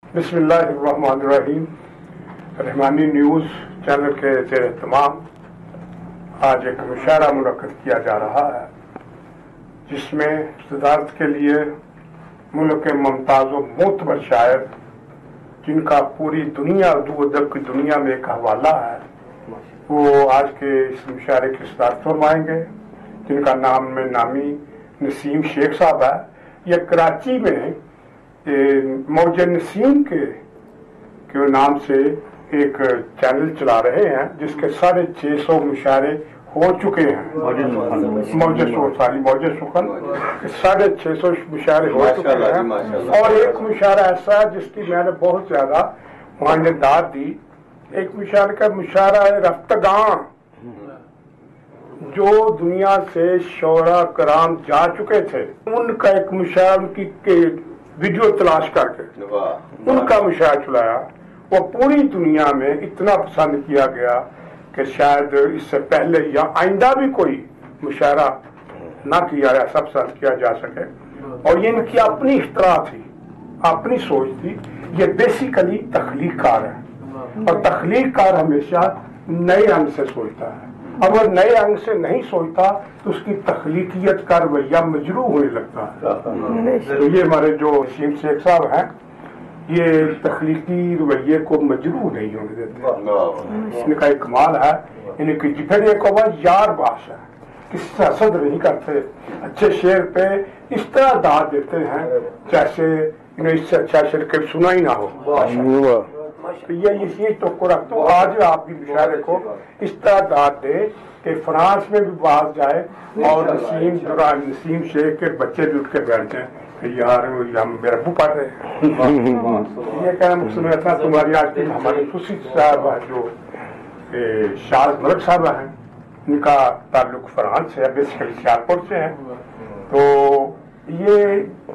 बिस्मिल्लाहिर्रहमानिर्रहीम। Rahmani news channel के ज़ेर तमाम आज एक मुशायरा मुनक्कद किया जा रहा है, जिसमें सदारत के लिए मुल्क के मुमताज़ व मोतबर शायर, जिनका पूरी दुनिया उर्दू अदब की दुनिया में एक हवाला है, वो आज के इस मुशायरे की सदारत फरमाएंगे, जिनका नाम में नामी नसीम शेख साहब है। यह कराची में मौज नसीम के नाम से एक चैनल चला रहे हैं, जिसके 650 मुशायरे हो चुके हैं। मौज सुखन 650 मुशायरे हो चुके हैं। और एक मुशायरा ऐसा है जिसकी मैंने बहुत ज्यादा मान्यता दी। एक मुशायरे का मुशायरा है रफ्तगान, जो दुनिया से शोरा कराम जा चुके थे, उनका एक मुशायरा, उनकी वीडियो तलाश करके उनका मुशायरा चलाया। वो पूरी दुनिया में इतना पसंद किया गया कि शायद इससे पहले या आइंदा भी कोई मुशायरा ना किया ऐसा पसंद किया जा सके। और ये इनकी अपनी इख्तरा थी, अपनी सोच थी। ये बेसिकली तख्लीककार है, और तख्लीककार हमेशा नए अंग से सोचता है। अगर नए अंग से नहीं सोचता तो उसकी तख्लीकियत का रवैया मजरू होने लगता है। तो ये हमारे जो नसीम शेख साहब हैं, ये तख्लीकी रवैये को मजरू नहीं होने देते। इनका एक कमाल है, इनकी फिर एक यार बाश है, किसी से हसद नहीं करते, अच्छे शेर पे इस तरह दाद देते हैं जैसे इन्हें इससे अच्छा शेर कभी सुना ही ना हो। तो ये तो रखते हो। आज आप भी मुशायरे को इस तरह दाद दे कि फ्रांस में भी बाहर जाए और नसीम शेख के बच्चे भी उठ के बैठ जाए कि यार हम मेरा अब्बू पढ़ रहे हैं। ये कहना मुझसे था। तुम्हारी आज की हमारे खुशी साहब जो शाद मलक साहब हैं, इनका ताल्लुक फ्रांस से है, बेसिकली सियालकोट से है। तो ये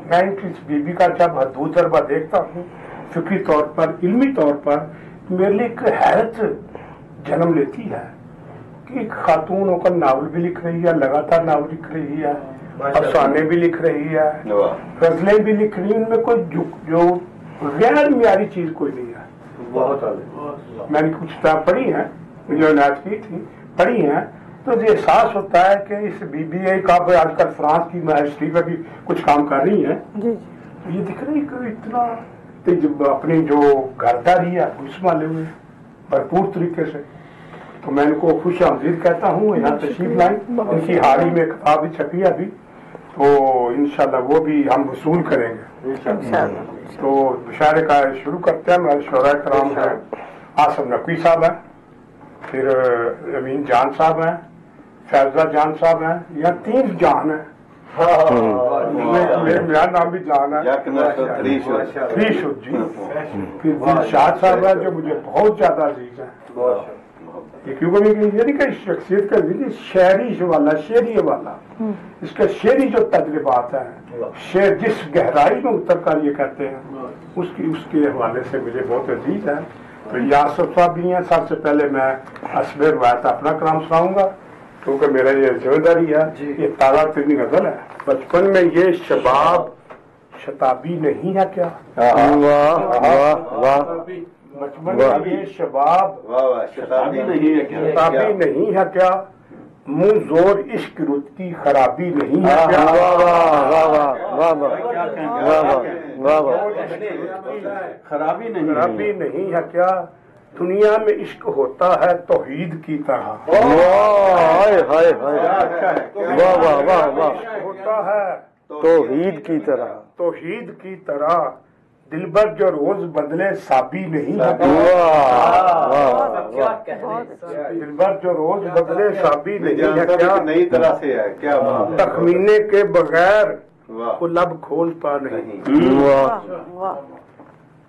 मैं इस बीबी का जब हदूद तजर्बा देखता हूँ, फिक्री तौर पर, इल्मी तौर पर, मेरे लिए एक हैरत जन्म लेती है कि एक खातून होकर नावल भी लिख रही है, लगातार नावल लिख रही है, अफसाने भी लिख रही है, गजलें भी लिख रही है। उनमें कोई जो गैर मियारी चीज कोई नहीं है। बहुत मैंने कुछ किताब पढ़ी है, जो इनायत की थी, पढ़ी है, तो ये एहसास होता है कि इस BBA का आजकल फ्रांस की मैजिस्ट्री में भी कुछ काम कर रही है। तो ये दिख रही कि इतना अपनी जो घरदारी है उस माले में भरपूर तरीके से। तो मैं इनको खुश आमदीद कहता हूँ, यहाँ तशरीफ लाई। इनकी हाल ही में किताब भी छपी है अभी, तो इंशाल्लाह वो भी हम वसूल करेंगे। तो मुशायरे का शुरू करते हैं। हमारे शोरा कराम है, आसम नकवी साहब हैं, फिर अमीन जान साहब हैं, फैजा जान साहब हैं। यहाँ 3 जान है। मेरा नाम भी जान है, त्रिशुद जी। फिर दिलशाद साहब है, जो मुझे बहुत ज्यादा अजीज है। ये क्यों नहीं शख्सियत का शेरी वाला, इसके शेरी जो तजर्बात है, शेर जिस गहराई में उतर कर ये कहते हैं, उसके हवाले से मुझे बहुत अजीज है। तो यासफ साहब भी हैं। सबसे पहले मैं हस्बे रवायत अपना कलाम सुनाऊंगा, क्योंकि मेरा ये जिम्मेदारी है। ये तारा तिरनी गजल है। बचपन में ये शबाब शताबी नहीं है क्या? बचपन में ये शबाब शताबी नहीं है क्या? मुंह जोर इश्क रुत की खराबी नहीं है क्या? खराबी नहीं है क्या? दुनिया में इश्क होता है तौहीद की तरह। होता है तौहीद की तरह। दिलबर जो रोज बदले साबी नहीं है। दिलबर जो रोज बदले साबी नहीं है क्या? नई तरह से है क्या? तखमीने के बगैर वो लब खोलता नहीं।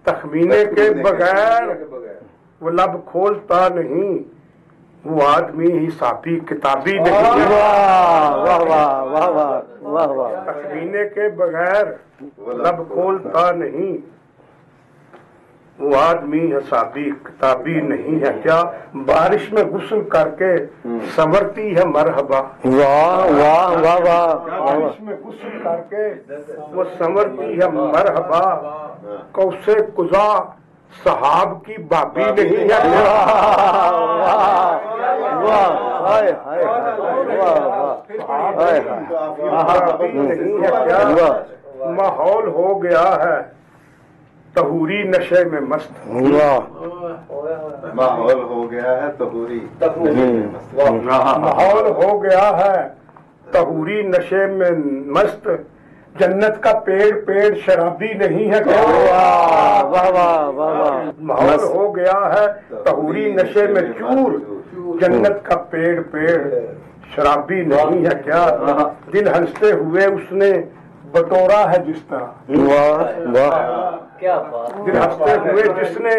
तखमीने के बगैर वो लब खोलता नहीं। वो आदमी ही साफी किताबी नहीं। तखमीने के बगैर लब खोलता नहीं। वो आदमी हिसाबी किताबी नहीं है क्या? बारिश में गुस्ल करके संवरती है मरहबा। वाह वाह वाह वाह। बारिश में गुस्ल करके वो संवरती है मरहबा। कौसे कुजा साहब की भाभी नहीं है नहीं है क्या माहौल हो गया है तहूरी नशे में मस्त माहौल हो गया है तहूरी माहौल हो गया है तहूरी नशे में मस्त जन्नत का पेड़ पेड़ शराबी नहीं है क्या माहौल हो गया है तहूरी नशे में चूर जन्नत का पेड़ पेड़ शराबी नहीं है क्या दिल हंसते हुए उसने बटोरा है जिस तरह दिल हंसते हुए जिसने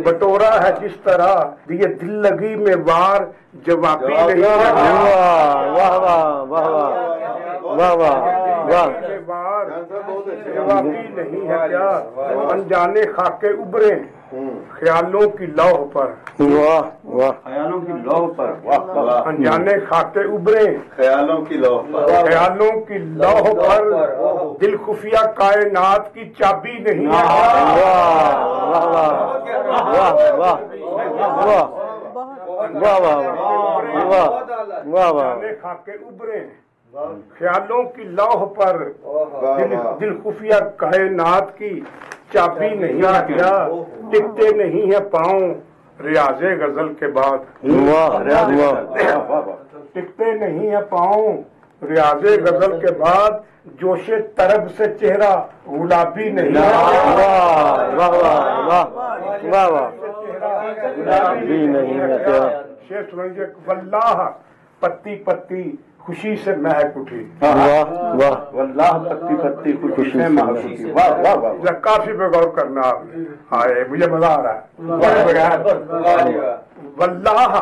बटोरा है जिस तरह ये दिल लगी में वार जवाबी नहीं है जवाबी नहीं है क्या अनजाने खाके उभरे ख्यालों की लौह पर ख्यालों की लौह पर अनजाने खाके उभरे ख्यालों की लौह पर दिल खुफिया कायनात की चाबी नहीं है अनजाने खाके उभरे ख्यालों की लौह पर दिल खुफिया कायनात की चाबी नहीं है क्या टिकते नहीं है पाँव रियाजे गजल के बाद टिकते नहीं है पाँव रियाजे गजल के बाद जोशे तरब से चेहरा गुलाबी नहीं है शेर सुनेंगे वल्लाह पत्ती पत्ती खुशी से महक उठी वल्लाह पत्ती पत्ती खुशी से महक उठी काफी पे गौर करना आपने आए मुझे मजा आ रहा है वल्लाह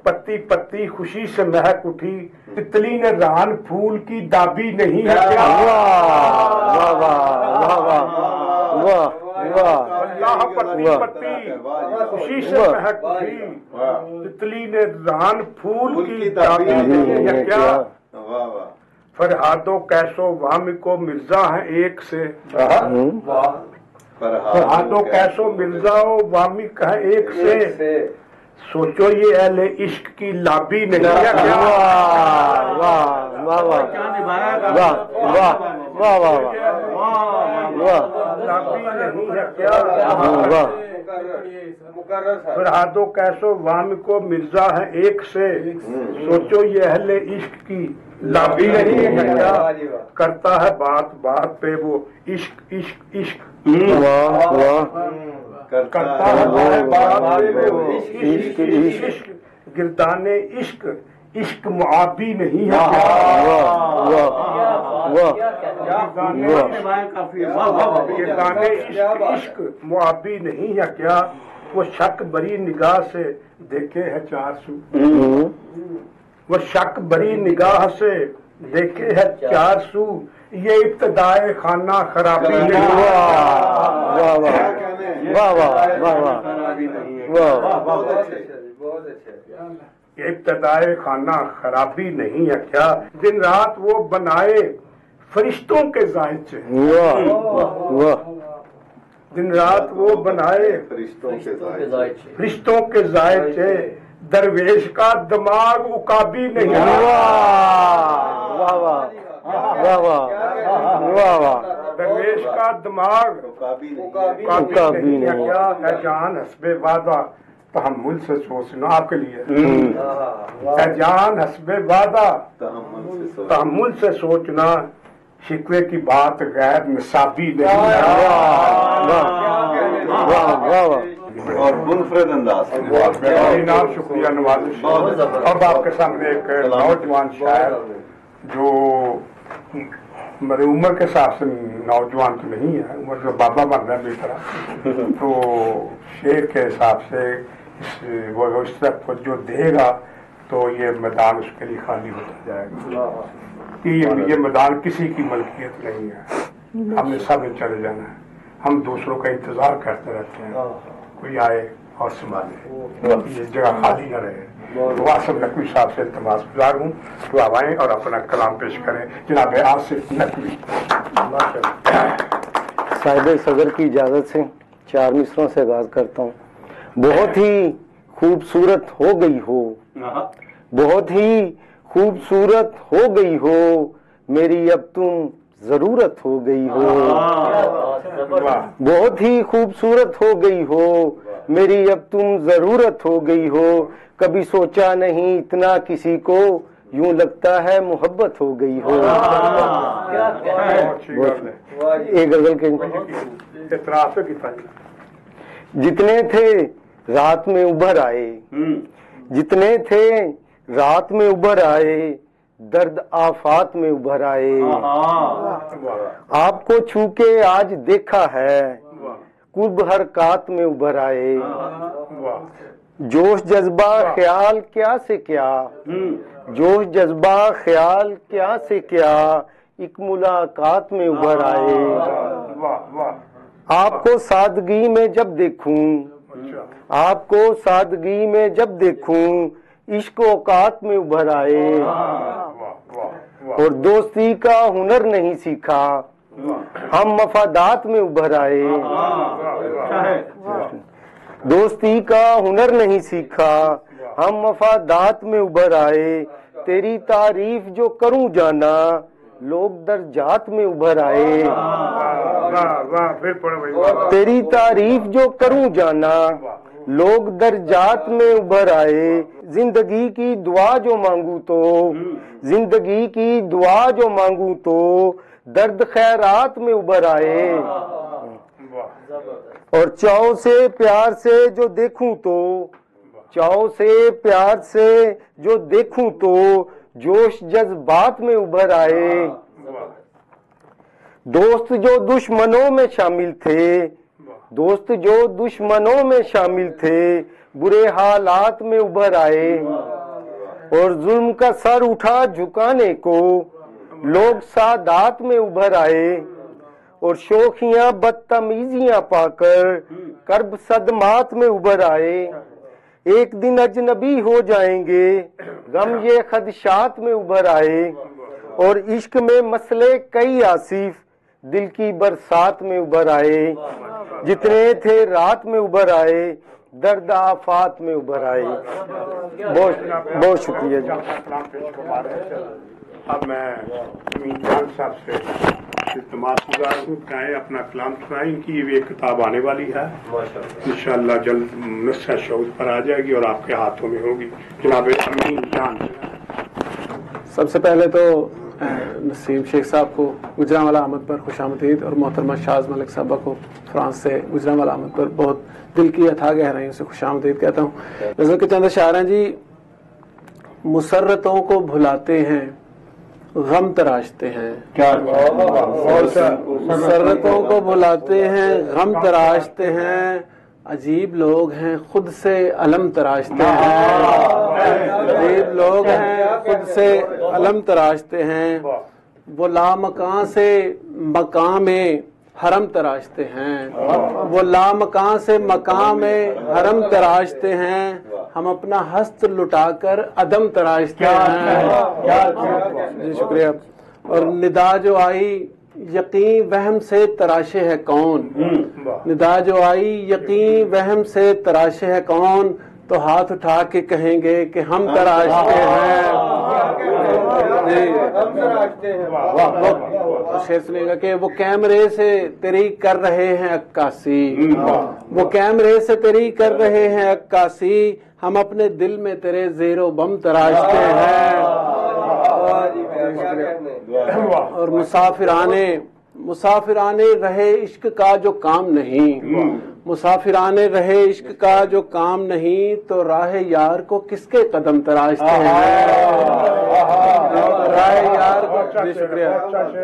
पत्ती पत्ती खुशी से महक उठी तितली ने रान फूल की दाबी नहीं है क्या अल्लाह पत्ती पत्ती खुशी से महक उठी तितली ने रान फूल की दाबी नहीं है क्या फरहादो कैसो वामी को मिर्जा है एक से फरहादो कैसो मिर्जा वामी है एक से सोचो ये अहले इश्क की लाबी नहीं है क्या लाबी नहीं है क्या फरहादो कैसो वाम को मिर्जा है एक से सोचो ये अहले इश्क की लाबी नहीं है क्या करता है बात बात पे वो इश्क इश्क इश्क करता है बात पे वो इश्क इश्क गिरदाने इश्क इश्क मुआबी नहीं है गिरदाने इश्क मुआबी नहीं है क्या वो शक भरी निगाह से देखे है चार सू वो शक भरी निगाह से देखे है चार सू ये इब्तदाए खाना खराबी नहीं ये इब्तदाए खाना खराबी नहीं है क्या दिन रात वो बनाए फरिश्तों के जायचे दिन रात वो बनाए फरिश्तों के जायचे दरवेश का दिमाग उकाबी नहीं है दरवेश का दिमाग उकाबी नहीं है क्या है जान हस्बे वादा तहम्मुल से सोचना आपके लिए है जान हस्बे वादा तहम्मुल से सोचना शिकवे की बात गैर निसाबी नहीं है और मुनफरद अंदाज नाम शुक्रिया नवाजिश। अब आपके सामने एक नौजवान शायर जो मेरी उम्र के हिसाब से नौजवान तो नहीं है, उम्र जो बाबा बन रहा है मेरी तरह, तो शेर के हिसाब से वो इस तरह जो देगा तो ये मैदान उसके लिए खाली होता जाएगा कि ये मैदान किसी की मलकियत नहीं है, हमने सब चले जाना है। हम दूसरों का इंतजार करते रहते हैं कोई आए और संभाले, ये जगह खाली न रहे। वासिफ नकवी साहब से इल्तिमास गुजार हूँ तो आप आएँ और अपना कलाम पेश करें। जनाब आसिफ नकवी। साहिब सदर की इजाज़त से 4 मिसरों से आगाज करता हूँ। बहुत ही खूबसूरत हो गई हो, बहुत ही खूबसूरत हो गई हो, मेरी अब तुम जरूरत हो गई हो। बहुत ही खूबसूरत हो गई हो, मेरी अब तुम जरूरत हो गई हो। कभी सोचा नहीं इतना किसी को, यूं लगता है मोहब्बत हो गई हो। एक गजल के जितने थे रात में उभर आए, जितने थे रात में उभर आए, दर्द आफात में उभर आए। आपको छू के आज देखा है, कुर्ब हरकात में उभर आए। जोश जज्बा ख्याल क्या से क्या, जोश जज्बा ख्याल क्या से क्या, एक मुलाकात में उभर आए। आपको सादगी में जब देखूं, आपको सादगी में जब देखूं, इश्क औकात में उभर आए। और दोस्ती का हुनर नहीं सीखा, हम मफादात में उभर आए। दोस्ती का हुनर नहीं सीखा, हम मफादात में उभर आए। तेरी तारीफ जो करूं जाना, लोग दर्जात में उभर आए। तेरी तारीफ जो करूं जाना, लोग दर्जात में उभर आए। जिंदगी की दुआ जो मांगू तो, जिंदगी की दुआ जो मांगू तो, दर्द खैरात में उभर आए। और चाव से प्यार से जो देखूं तो, चाव से प्यार से जो देखूं तो, जोश जज्बात में उभर आए। दोस्त जो दुश्मनों में शामिल थे, दोस्त जो दुश्मनों में शामिल थे, बुरे हालात में उभर आए। और जुल्म का सर उठा झुकाने को, लोग सादात में उभर आए। और शोखियां बदतमीजियां पाकर कर्ब सदमात में उभर आए। एक दिन अजनबी हो जाएंगे, गम ये खदशात में उभर आए। और इश्क में मसले कई आसिफ, दिल की बरसात में उभर आए। जितने थे रात में उभर आए, दर्द आफात में उभर आए। बहुत शुक्रिया जी। अब मैं मीर साहब से इल्तिमास गुजार हूँ, चाहे अपना कलाम सुनाएं। इनकी ये किताब आने वाली है, इंशाअल्लाह जल्द नुस्खा शौक़ पर आ जाएगी और आपके हाथों में होगी। जनाब अमीन जान। सबसे पहले तो नसीम शेख साहब को गुजरांवाला आमद पर खुशामदीद, और मोहतरमा शाज मलिक साहबा को फ्रांस से गुजरांवाला आमद पर बहुत दिल की अथाह गहराइयों से खुशामदीद कहता हूँ। नजर के चंद अशार हैं जी। मुसर्रतों को भुलाते हैं, गम तराशते हैं। क्या मुसर्रतों को भुलाते हैं, गम तराशते हैं। अजीब लोग हैं, खुद से अलम तराशते हैं। अजीब लोग हैं, खुद से अलम तराशते हैं। वो लामकां से मकां में हरम तराशते हैं। वो लामकां से मकां में हरम तराशते हैं। हम अपना हस्त लुटाकर अदम तराशते हैं। जी शुक्रिया। और निदा जो आई यकीन वहम से तराशे है कौन, निदा जो आई यकीन वहम से तराशे है कौन, तो हाथ उठा के कहेंगे कि हम तराशते हैं। शेर सुनेगा कि वो कैमरे से तेरी कर रहे हैं अक्कासी, वो कैमरे से तेरी कर रहे हैं अक्कासी। हम अपने दिल में तेरे ज़ेरो बम तराशते हैं। और मुसाफिराने रहे इश्क का जो काम नहीं, मुसाफिराने रहे इश्क का जो काम नहीं, तो राह यार को किसके कदम तराशते हैं। राह यार को, शुक्रिया,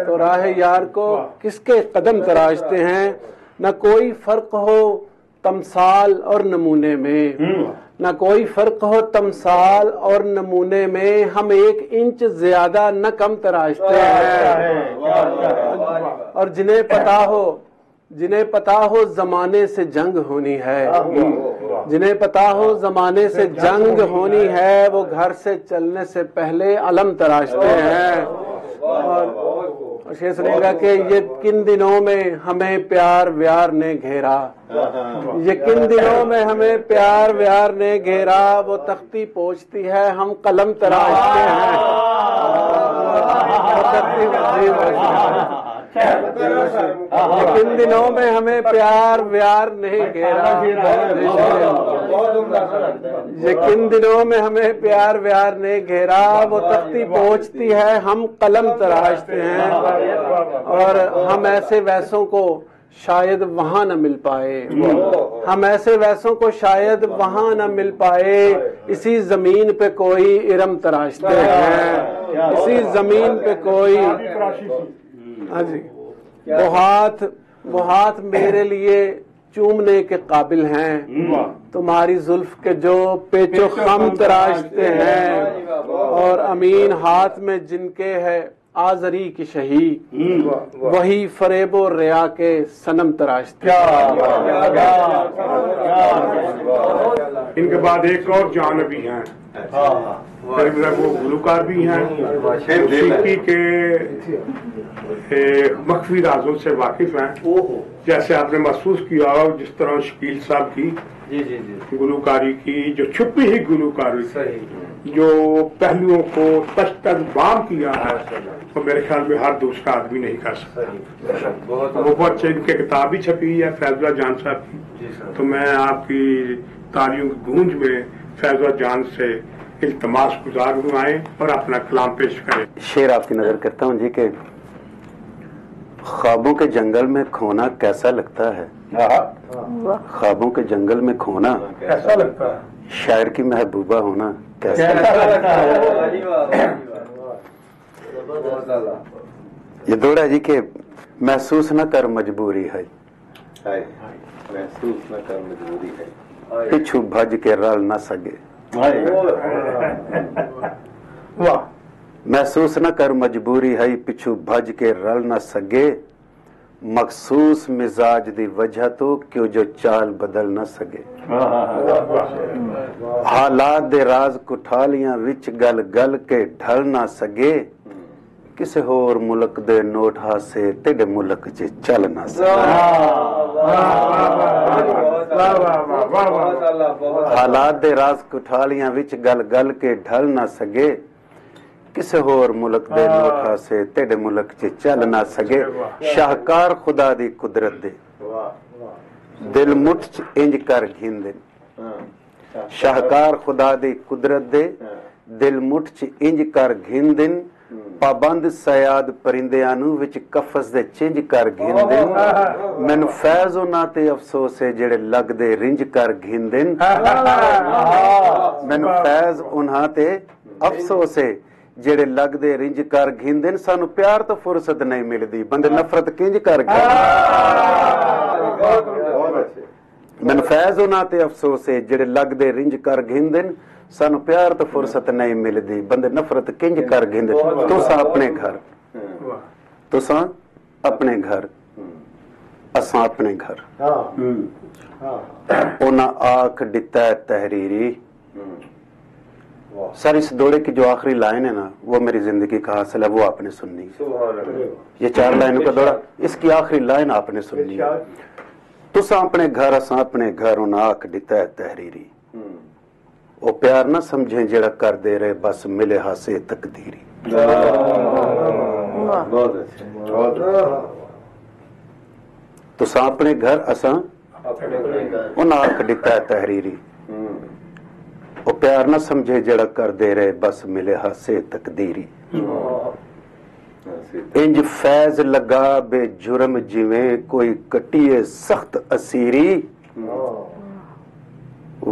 तो राह यार को किसके कदम तराशते हैं। न कोई फर्क हो तमसाल और नमूने में, न कोई फर्क हो तमसाल और नमूने में, हम 1 इंच ज्यादा न कम तराशते हैं। और जिन्हें पता हो जमाने से जंग होनी है, जिन्हें पता हो जमाने से जंग होनी है, वो घर से चलने से पहले अलम तराशते हैं। اور शेर सुनेगा कि ये किन दिनों में हमें प्यार व्यार ने घेरा, ये किन दिनों में हमें प्यार व्यार ने घेरा, वो तख्ती पोंछती है हम कलम तराशते हैं, वो तख्ती किन दिनों में हमें प्यार व्यार नहीं घेरा, ये किन दिनों में हमें प्यार व्यार ने घेरा, वो तख्ती पोंछती है हम कलम तराशते हैं, और हम ऐसे वैसों को शायद वहां न मिल पाए, हम ऐसे वैसों को शायद वहां न मिल पाए, इसी जमीन पे कोई इरम तराशते हैं, इसी जमीन पे कोई। हाँ जी, वो हाथ मेरे लिए चूमने के काबिल हैं, तुम्हारी जुल्फ के जो पेचो खम तराशते हैं, और अमीन हाथ में जिनके है आजरी की शही, वही फरेबो रिया के सनम तराशते हैं। इनके बाद एक और जानबी हैं, वो गुलकार भी हैं, मौसीकी के मख्फी राजों से वाकिफ हैं। जैसे आपने महसूस किया हो जिस तरह शकील साहब की गुलकारी की, जो छुपी ही गुलकारी, जो पहलुओं को तश्तबाम किया है, तो मेरे ख्याल में हर दूसरा आदमी नहीं कर सकता। वो बहुत इनके किताब भी छपी है फैजुल्ला जान साहब की, तो मैं आपकी तालियों की गूंज में फैजुल्ला जान से इल्तमास गुजार हुआएं और अपना कलाम पेश करें। शेर आपकी नजर करता हूँ जी के ख्वाबों के जंगल में खोना कैसा लगता है, ख्वाबों के जंगल में खोना कैसा लगता है, शायर की महबूबा होना कैसा लगता है। ये दौड़ा जी के महसूस न कर मजबूरी है, महसूस न कर मजबूरी है, पिछू भज के रल न सके, वाह, महसूस न कर मजबूरी है, पिछू भज के रल न सके, मखसूस मिजाज दी वजह तो क्यों जो चाल बदल न सके, हालात दे राज कुठालियां विच गल गल के ढल ना सके, किसे होर मुल्क दे नोट हासे तेरे मुल्क च चल ना सके, हालात दे राज कुठालियां विच गल गल के ढल ना सके, किसे होर मुल्क दे नोट हासे तेरे मुल्क च चल ना सके, शाहकार खुदा दी कुदरत दे दिल मुठ च इंज कर घिंदे, शाहकार खुदा दी कुदरत दे दिल मुठ च इंज कर घिंदे, पाबंद सयाद परिंदिਆਂ ਨੂੰ ਵਿੱਚ ਕਫਸ ਦੇ ਚਿੰਜ ਕਰ ਘਿੰਦੇ, ਮੈਨੂੰ ਫੈਜ਼ ਉਹਨਾਂ ਤੇ ਅਫਸੋਸ ਹੈ ਜਿਹੜੇ ਲੱਗਦੇ ਰਿੰਜ ਕਰ ਘਿੰਦੇ, ਮੈਨੂੰ ਫੈਜ਼ ਉਹਨਾਂ ਤੇ ਅਫਸੋਸ ਹੈ ਜਿਹੜੇ ਲੱਗਦੇ ਰਿੰਜ ਕਰ ਘਿੰਦੇ, ਸਾਨੂੰ ਪਿਆਰ ਤੋਂ ਫੁਰਸਤ ਨਹੀਂ ਮਿਲਦੀ, ਬੰਦੇ ਨਫ਼ਰਤ ਕਿੰਜ ਕਰ ਘਿੰਦੇ, ਮੈਨੂੰ ਫੈਜ਼ ਉਹਨਾਂ ਤੇ ਅਫਸੋਸ ਹੈ ਜਿਹੜੇ ਲੱਗਦੇ ਰਿੰਜ ਕਰ ਘਿੰਦੇ, ਸਾਨੂੰ ਪਿਆਰ ਤੋਂ ਫੁਰਸਤ ਨਹੀਂ ਮਿਲਦੀ, ਬੰਦੇ ਨਫ਼ਰਤ ਕਿੰਜ ਕਰ ਘਿੰਦੇ, ਤੁਸਾਂ ਆਪਣੇ ਘਰ, ਤੁਸਾਂ ਆਪਣੇ ਘਰ, ਅਸਾਂ ਆਪਣੇ ਘਰ, ਉਹਨਾਂ आँख दिता है तहरीरी। सर इस दौरे की जो आखिरी लाइन है ना, वो मेरी जिंदगी का हासिल है, वो आपने सुननी है। ये 4 लाइनों का दौरा, इसकी आखिरी लाइन आपने सुननी है। तुसां अपने घर असां अपने घर, उन आँख दिता है तहरीरी, वो प्यार ना समझे जेड़ा कर दे रहे बस मिले हासे तकदीरी। तुसां अपने घर असां उन आँख दिता है तहरीरी, वो प्यार ना समझे जेड़ा कर दे रहे बस मिले हासे तकदीरी। इंज फैज लगा बेजुर्म जिवें कोई कटिए सख्त असीरी,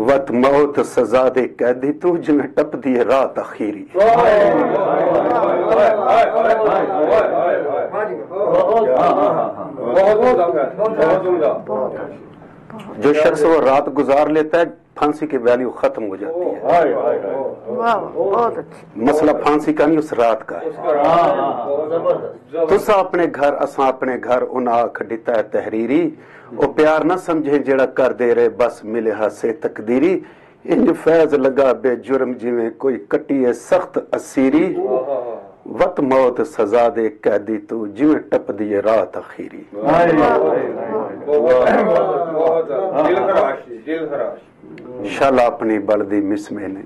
वत मौत सजा दे कैदी तू जिवें टपदी है रात अखीरी। जो शख्स वो रात गुजार लेता है फांसी की वैल्यू खत्म हो जाती है। मसला फांसी का नहीं, उस रात का है। तुसा अपने घर असां अपने घर, उन आँख दिता है तहरीरी, वो प्यार ना समझे जेड़ा कर दे रहे बस मिले हासे तकदीरी। इंज फैज लगा बेजुर्म जिवें कोई कटी है सख्त असीरी, वत मौत सजा दे कैदी तू जिवें टपदी है रात अखीरी। शाला अपनी बलदी मिसमे ने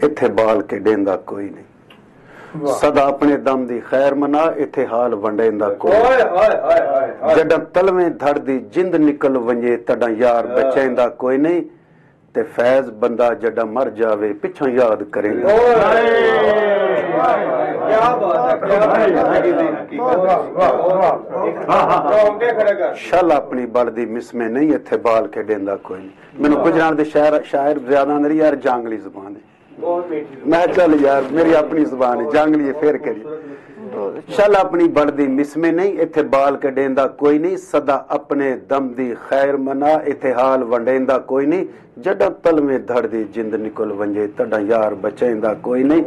इत्थे बाल के डेंदा कोई नहीं। सदा अपने दम दी खैर मना इत्थे हाल वंडेंदा कोई। जड़ा तलवें धड़दी जिंद निकल वंजे तड़ा यार बचेंदा कोई नहीं। ते फैज बंदा जड़ा मर जावे पिछों याद करेंदा। शाला अपनी बलदी मिसमे नहीं इत्थे बाल के डेंदा कोई नहीं। मैनू गुजरान दे शायर ज्यादा नहीं यार जांगली जुबान है। मैं चल यार मेरी अपनी जुबान है जांगली फिर करी। शाला अपनी बलदी मिसमे नहीं इत्थे बाल के डेंदा कोई नहीं। सदा अपने दम दी खैर मना इत्थे हाल वंडेंदा कोई नहीं। जड़ा तलवे धड़दी जिंद निकल वंजे तड़ा यार बचेंदा कोई नहीं।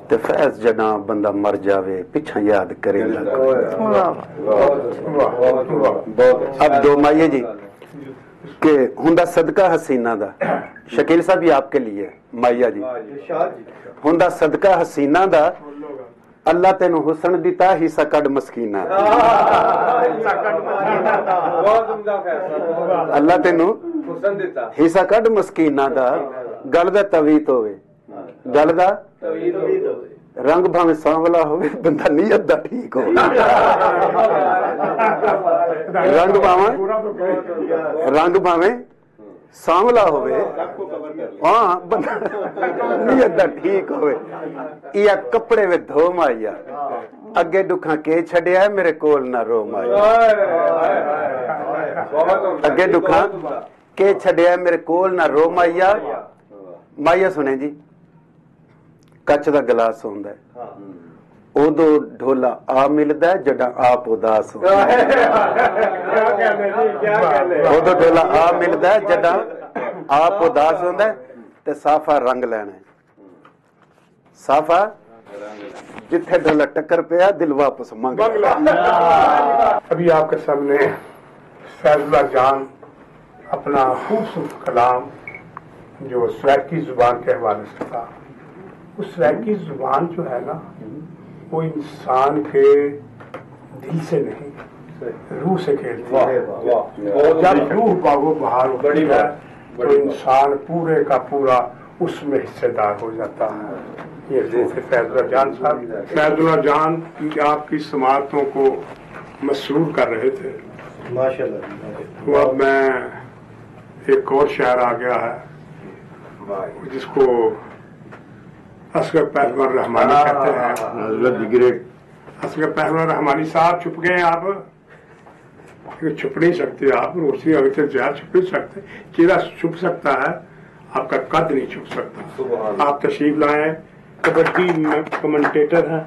ते फैज जड़ा बंदा मर जावे पिछा याद करेंदा कोई। अब दो माइये जी के हुंदा सदका हसीना दा। शकील साहब ये आपके लिए माइया जी हुंदा सदका हसीना दा। अल्लाह तेनू हुसन दिता हिस्सा कड मस्कीना। अल्लाह तेनू हिस्सा कड मस्कीना दा। गल दा तवीत होवे गल दा रंग भावे सांवला होवे बंदा नीयत दा ठीक हो। रंग भावे सांवला होवे हाँ बंदा नीयत दा ठीक होवे। या कपड़े वे धो माइया अगे दुखा के छड़िया मेरे कोल ना रो माइया। अगे दुखा के छड़िया मेरे कोल ना रो माइया। माइया सुने जी कच दा गिलास होंदा है उदो ढोला आ मिलदा है जड़ा आप उदास हो। उदो ढोला आ मिलदा है जड़ा आप उदास होंदा है ते साफा रंग लेना है। साफा जिथे ढोला टक्कर पिया दिल वापस मंग। अभी आपके सामने फैजुल्लाह जान अपना खूबसूरत कलाम जो स्वैकी जुबान के हवाले से था। उस स्वैकी जुबान जो है ना वो इंसान के दिल से नहीं रूह से खेलती है। जब रूह बागो बहार होती है तो इंसान पूरे का पूरा उसमें हिस्सेदार हो जाता है। ये थे फैजुल्लाह जान साहब। फैजुल्लाह जान आपकी समातों को मसरूर कर रहे थे माशाल्लाह। तो अब मैं एक और शायर आ गया है जिसको असगर पहलवान रहमानी कहते हैं। असगर पहलवान रहमानी साहब छुप गए आप छुप नहीं सकते। आप रोशनी अगर से ज्यादा छुप नहीं सकते। चेहरा छुप सकता है आपका कद नहीं छुप सकता। आप तशरीफ लाए कबड्डी में कमेंटेटर हैं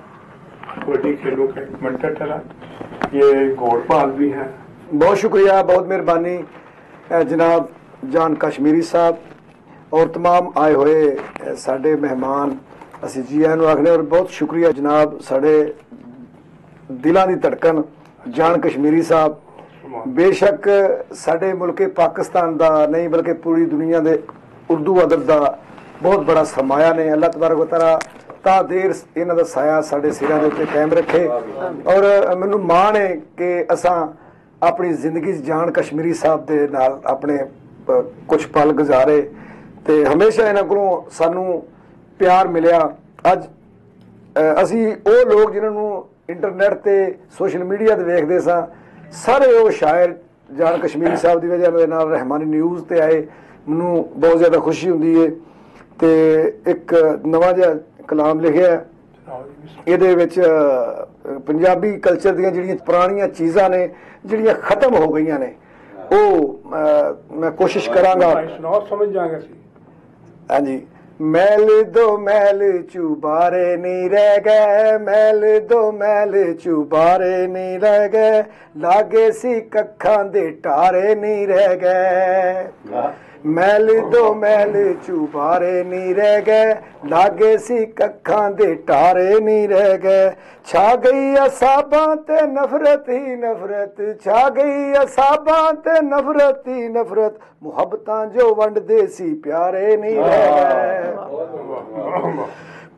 कबड्डी खेलों के कमेंटेटर हैं। ये घोड़पाल भी हैं। बहुत शुक्रिया बहुत मेहरबानी जनाब जान कश्मीरी साहब और तमाम आए हुए साडे मेहमान असी जी आए आखने। और बहुत शुक्रिया जनाब साडे दिलों की धड़कन जान कश्मीरी साहब। बेशक साडे मुल्क पाकिस्तान का नहीं बल्कि पूरी दुनिया के उर्दू अदब का बहुत बड़ा सरमाया ने। अल्लाह तबारक व तआला ता देर इन्हां दा साया साडे सिरां दे उत्ते कायम रखे। और मैनूं माण है कि असां अपनी जिंदगी जान कश्मीरी साहब दे नाल अपने कुछ पल गुजारे ते हमेशा इन्हां कोलों सानूं प्यार मिलिया। अज असी वो लोग जिन्होंने इंटरनेट ते सोशल मीडिया ते वेखदे सां सारे वो शायर जान कश्मीरी साहब की वजह नाल रहमानी न्यूज़ ते आए। मैनूं बहुत ज़्यादा खुशी हुंदी है। ते एक नवा जिहा कलाम लिखिआ इहदे विच पंजाबी कल्चर दीयां जिहड़ियां पुरानियां चीज़ां ने जिहड़ियां खत्म हो गईयां ने वो मैं कोशिश करांगा समझ जाएंगे। हाँ जी। मैल दो मैल चुबारे नहीं रह गए मैल दो मैल चुबारे नहीं रह गए लागे सी कखां दे टारे नहीं रह गए। मैल दो मैल चुबारे नहीं रह गए लागे सी कखां दे टारे नहीं रह गए। छा गई असाबां ते नफरत ही नफरत छा गई असाबां ते नफरत ही नफरत मुहब्बतां जो वंडदे सी प्यारे नहीं रह गए।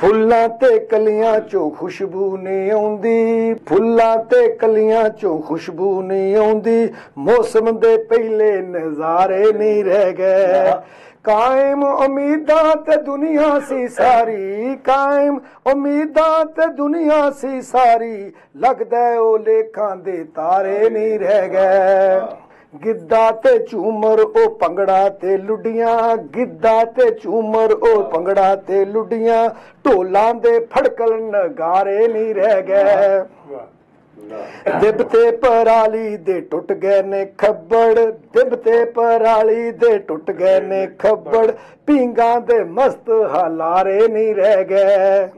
ਫੁੱਲਾਂ ਤੇ ਕਲੀਆਂ ਚੋਂ ਖੁਸ਼ਬੂ ਨਹੀਂ ਆਉਂਦੀ, ਫੁੱਲਾਂ ਤੇ ਕਲੀਆਂ ਚੋਂ ਖੁਸ਼ਬੂ ਨਹੀਂ ਆਉਂਦੀ, ਮੌਸਮ ਦੇ ਪਹਿਲੇ ਨਜ਼ਾਰੇ ਨਹੀਂ ਰਹਿ ਗਏ। ਕਾਇਮ ਉਮੀਦਾਂ ਤੇ ਦੁਨੀਆ ਸੀ ਸਾਰੀ, ਕਾਇਮ ਉਮੀਦਾਂ ਤੇ ਦੁਨੀਆ ਸੀ ਸਾਰੀ, ਲੱਗਦਾ ਉਹ ਲੇਖਾਂ ਦੇ ਤਾਰੇ ਨਹੀਂ ਰਹਿ ਗਏ। ਗਿੱਧਾ ਤੇ ਝੂਮਰ ਉਹ ਭੰਗੜਾ ਤੇ ਲੁੱਡੀਆਂ, ਗਿੱਧਾ ਤੇ ਝੂਮਰ ਉਹ ਭੰਗੜਾ ਤੇ ਲੁੱਡੀਆਂ, ਢੋਲਾਂ ਦੇ ਫੜਕਲ ਨਗਾਰੇ ਨਹੀਂ ਰਹਿ ਗਏ। ਦਿਬ ਤੇ ਪਰਾਲੀ ਦੇ ਟੁੱਟ ਗਏ ਨੇ ਖੱਬੜ, ਦਿਬ ਤੇ ਪਰਾਲੀ ਦੇ ਟੁੱਟ ਗਏ ਨੇ ਖੱਬੜ, ਪੀਂਗਾਂ ਦੇ ਮਸਤ ਹਲਾਰੇ ਨਹੀਂ ਰਹਿ ਗਏ।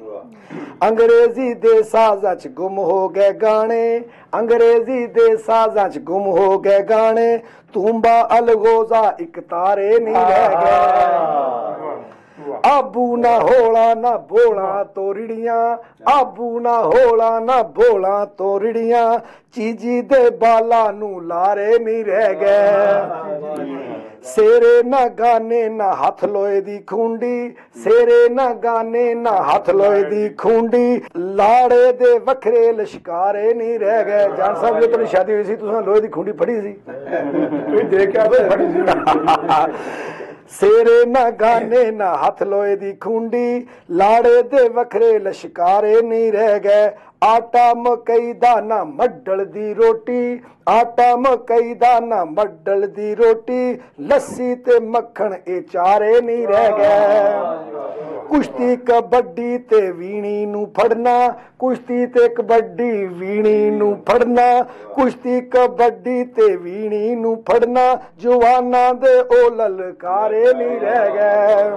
ਅੰਗਰੇਜ਼ੀ ਦੇ ਸਾਜ਼ਾਂ 'ਚ ਗੁੰਮ ਹੋ ਗਏ ਗਾਣੇ, ਅੰਗਰੇਜ਼ੀ ਦੇ ਸਾਜ਼ਾਂ 'ਚ ਗੁੰਮ ਹੋ ਗਏ ਗਾਣੇ, ਤੂੰਬਾ ਅਲਗੋਜ਼ਾ ਇੱਕ ਤਾਰੇ ਨਹੀਂ ਰਹਿ ਗਏ। ਆਬੂ ਨਾ ਹੋਲਾ ਨਾ ਬੋਲਾ ਤੋੜੀਆਂ, ਆਬੂ ਨਾ ਹੋਲਾ ਨਾ ਬੋਲਾ ਤੋੜੀਆਂ, ਚੀਜੀ ਦੇ ਬਾਲਾ ਨੂੰ ਲਾਰੇ ਨਹੀਂ ਰਹਿ ਗਏ। ਸੇਰੇ ਨਾ ਗਾਨੇ ਨਾ ਹੱਥ ਲੋਏ ਦੀ ਖੁੰਡੀ, ਸੇਰੇ ਨਾ ਗਾਨੇ ਨਾ ਹੱਥ ਲੋਏ ਦੀ ਖੁੰਡੀ, ਲਾੜੇ ਦੇ ਵੱਖਰੇ ਲਸ਼ਕਾਰੇ ਨਹੀਂ ਰਹਿ ਗਏ। ਜਾਨ ਸਾਹਿਬ ਜਦੋਂ ਤੁਹਾਡੀ ਸ਼ਾਦੀ ਹੋਈ ਸੀ ਤੁਸੀਂ ਲੋਹੇ ਦੀ ਖੁੰਡੀ ਫੜੀ ਸੀ, ਤੁਸੀਂ ਦੇਖ ਕੇ ਆਵੇ ਫੜੀ ਸੀ। ਸੇਰੇ ਨਾ ਗਾਨੇ ਨਾ ਹੱਥ ਲੋਏ ਦੀ ਖੁੰਡੀ, ਲਾੜੇ ਦੇ ਵੱਖਰੇ ਲਸ਼ਕਾਰੇ ਨਹੀਂ ਰਹਿ ਗਏ। ਆਟਾ ਮਕਈ ਦਾ ਨਾ ਮੱਡਲ ਦੀ ਰੋਟੀ, ਆਟਾ ਮਕਈ ਦਾ ਨਾ ਮੱਡਲ ਦੀ ਰੋਟੀ, ਲੱਸੀ ਤੇ ਮੱਖਣ ਇਹ ਚਾਰੇ ਨਹੀਂ ਰਹਿ ਗਏ। ਕੁਸ਼ਤੀ ਕਬੱਡੀ ਤੇ ਵੀਣੀ ਨੂੰ ਫੜਨਾ, ਕੁਸ਼ਤੀ ਤੇ ਕਬੱਡੀ ਵੀਣੀ ਨੂੰ ਫੜਨਾ, ਕੁਸ਼ਤੀ ਕਬੱਡੀ ਤੇ ਵੀਣੀ ਨੂੰ ਫੜਨਾ, ਜਵਾਨਾਂ ਦੇ ਉਹ ਲਲਕਾਰੇ ਨਹੀਂ ਰਹਿ ਗਏ।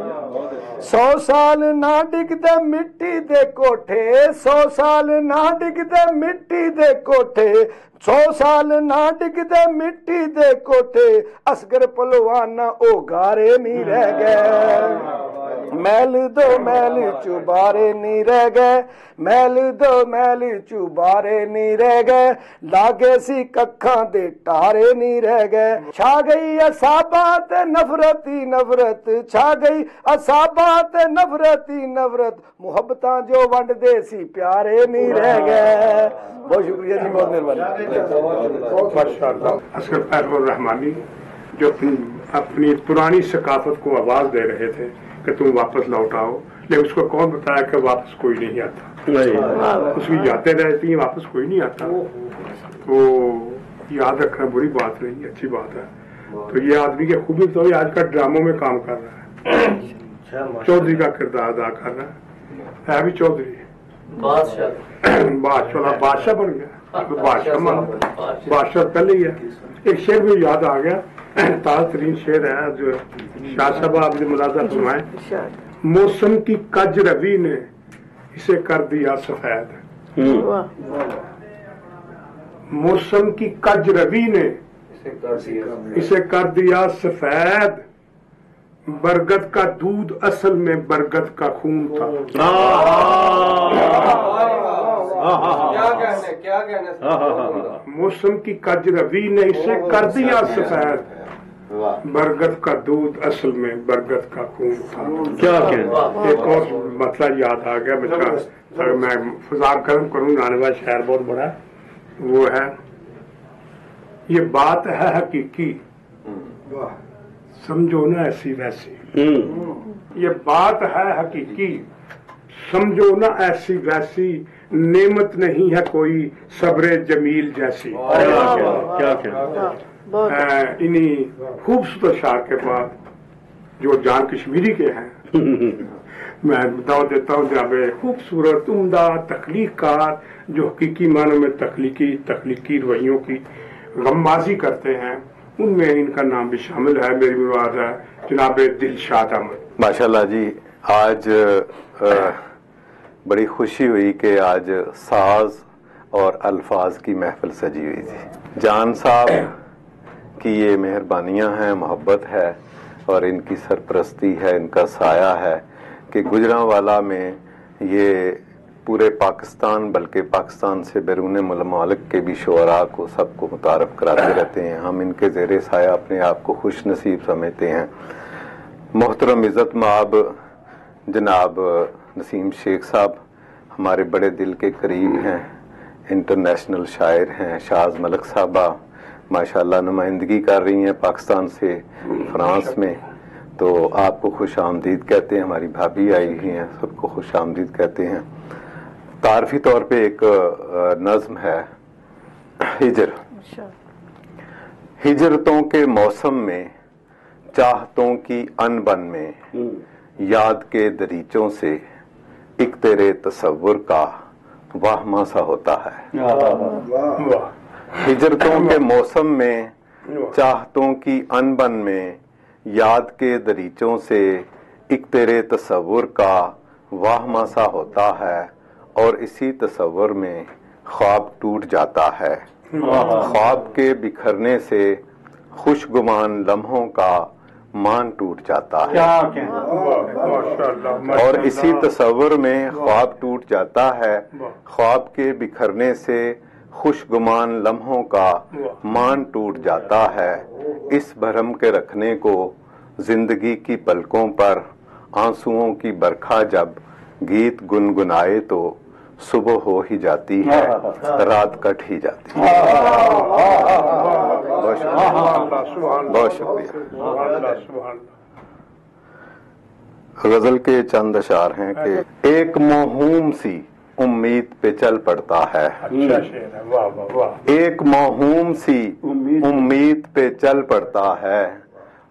100 ਸਾਲ ਨਾ ਡਿੱਗਦੇ ਮਿੱਟੀ ਦੇ ਕੋਠੇ, 100 ਸਾਲ ਨਾ ਡਿੱਗਦੇ ਮਿੱਟੀ ਦੇ ਕੋਠੇ, 100 ਸਾਲ ਨਾ ਡਿੱਗਦੇ ਮਿੱਟੀ ਦੇ ਕੋਠੇ, ਅਸਗਰ ਪਹਿਲਵਾਨ ਉਹ ਗਾਰੇ ਨਹੀਂ ਰਹਿ ਗਏ। ਮੈਲ ਦੋ ਮੈਲ ਚੁਬਾਰੇ ਨਹੀਂ ਰਹਿ ਗਏ, ਮੈਲ ਦੋ ਮੈਲ ਚੁਬਾਰੇ ਨਹੀਂ ਰਹਿ ਗਏ, ਲਾਗੇ ਸੀ ਕੱਖਾਂ ਦੇ ਟਾਰੇ ਨਹੀਂ ਰਹਿ ਗਏ। ਛਾ ਗਈ ਅਸਾਬਾਂ ਤੇ ਨਫ਼ਰਤ ਹੀ ਨਫ਼ਰਤ, ਛਾ ਗਈ ਅਸਾਬਾਂ ਤੇ ਨਫ਼ਰਤ ਹੀ ਨਫ਼ਰਤ, ਮੁਹੱਬਤਾਂ ਜੋ ਵੰਡਦੇ ਸੀ ਪਿਆਰੇ ਨਹੀਂ ਰਹਿ ਗਏ। ਬਹੁਤ ਸ਼ੁਕریہ جی، بہت مہربانی۔ माशाअल्लाह। असगर फैज़ुर रहमानी जो अपनी पुरानी सकाफत को आवाज दे रहे थे कि तुम वापस लौट आओ, लेकिन उसको कौन बताया कि वापस कोई नहीं आता। उसकी यादें रहती हैं, वापस कोई नहीं आता। तो याद रखना बुरी बात नहीं, अच्छी बात है। तो ये आदमी की खूबी तो आज का ड्रामों में काम कर रहा है, चौधरी का किरदार अदा कर रहा है भी चौधरी, बादशाह बन गया, तो बादशाह पहले ही है। एक शेर भी याद आ गया, ताज़ा तरीन शेर है जो शाह साहब आपने मुलाजा फरमाए, मौसम की कज रवि ने इसे कर दिया सफेद, मौसम की कज रवि ने इसे कर दिया सफेद, बरगद का दूध असल में बरगद का खून था। क्या कहने मौसम की कज रवि ने इसे कर दिया सफेद, बरगद का दूध असल में बरगद का खून था। क्या कहना। एक और मतलब याद आ गया बच्चा, अगर मैं फजा गर्म करूँ, आने वाला शहर बहुत बड़ा है, वो है ये बात है हकीकी, समझो ना ऐसी वैसी, ये बात है हकीकी, समझो ना ऐसी वैसी, नेमत नहीं है कोई सब्रे जमील जैसी। क्या क्या इन्हीं खूबसूरत शार के बाद जो जान कश्मीरी के हैं मैं दावत देता हूँ, जब खूबसूरत उम्दा तख्लीकार जो हकीकी मानों में तख्लीकी रवैयों की गम्माजी करते हैं, उनमें इनका नाम भी शामिल है। मेरी मुराद है जनाब दिलशाद अहमद। माशाल्लाह जी, आज बड़ी खुशी हुई कि आज साज और अल्फाज की महफिल सजी हुई थी। जान साहब की ये मेहरबानियां हैं, मोहब्बत है और इनकी सरपरस्ती है, इनका साया है कि गुजरांवाला में ये पूरे पाकिस्तान बल्कि पाकिस्तान से बैरून ममालिक के भी शुअरा को सबको मुतारफ़ कराते रहते हैं। हम इनके ज़ेरे साया अपने आप को खुश नसीब समझते हैं। मोहतरम इज़्ज़त माब जनाब نسیم شیخ صاحب ہمارے بڑے دل کے قریب ہیں، انٹرنیشنل شاعر ہیں، شاز ملک صاحبہ ماشاءاللہ نمائندگی کر رہی ہیں پاکستان سے فرانس میں، تو آپ کو خوش آمدید کہتے ہیں، ہماری بھابھی آئی ہوئی ہیں، سب کو خوش آمدید کہتے ہیں۔ تعارفی طور پہ ایک نظم ہے ہجر۔ ہجرتوں کے موسم میں، چاہتوں کی ان بن میں، یاد کے دریچوں سے ایک تیرے تصور کا واہمہ سا ہوتا ہے۔ ہجرتوں کے موسم میں، چاہتوں کی ان بن میں، یاد کے دریچوں سے ایک تیرے تصور کا واہمہ سا ہوتا ہے، اور اسی تصور میں خواب ٹوٹ جاتا ہے۔ خواب کے بکھرنے سے خوشگمان لمحوں کا مان ٹوٹ جاتا ہے، اور اسی تصور میں خواب ٹوٹ جاتا ہے، خواب کے بکھرنے سے خوشگمان لمحوں کا مان ٹوٹ جاتا ہے۔ اس بھرم کے رکھنے کو زندگی کی پلکوں پر آنسوؤں کی برکھا جب گیت گنگنائے تو صبح ہو ہی جاتی ہے، رات کٹ ہی جاتی ہے۔ بہت شکریہ۔ غزل کے چند اشعار ہیں کہ ایک موہوم سی امید پہ چل پڑتا ہے، ایک موہوم سی امید پہ چل پڑتا ہے،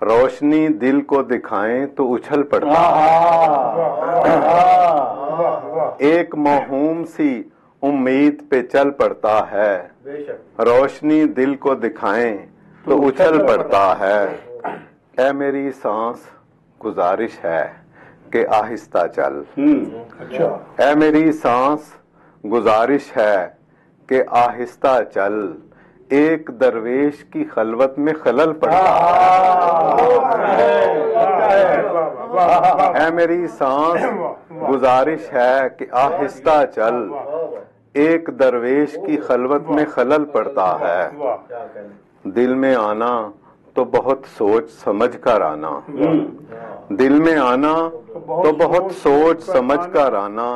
روشنی دل کو دکھائیں تو اچھل پڑتا ہے۔ ایک موہوم سی امید پہ چل پڑتا ہے، روشنی دل کو دکھائیں تو اچھل پڑتا ہے۔ اے میری سانس گزارش ہے کہ آہستہ چل، اے میری سانس گزارش ہے کہ آہستہ چل، ایک درویش کی خلوت میں خلل پڑتا ہے۔ اے میری سانس گزارش ہے کہ آہستہ چل، ایک درویش کی خلوت میں خلل پڑتا ہے۔ دل میں آنا تو بہت سوچ سمجھ کر آنا، دل میں آنا تو بہت سوچ سمجھ کر آنا،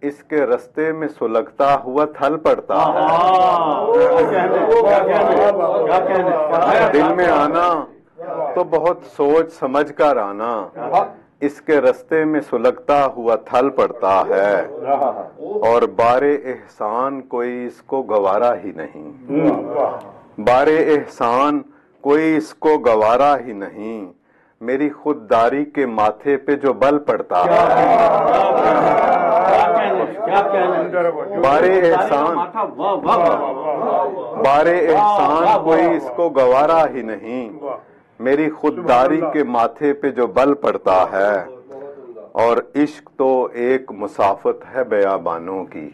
اس کے رستے میں سلگتا ہوا تھل پڑتا ہے۔ دل میں آنا تو بہت سوچ سمجھ کر آنا، اس کے رستے میں سلگتا ہوا تھل پڑتا ہے، اور بارے احسان کوئی اس کو گوارا ہی نہیں، بارے احسان کوئی اس کو گوارا ہی نہیں، میری خودداری کے ماتھے پہ جو بل پڑتا ہے۔ بارے احسان کوئی اس کو گوارا ہی نہیں، میری خودداری کے ماتھے پہ جو بل پڑتا ہے، اور عشق تو ایک مسافت ہے بیابانوں کی،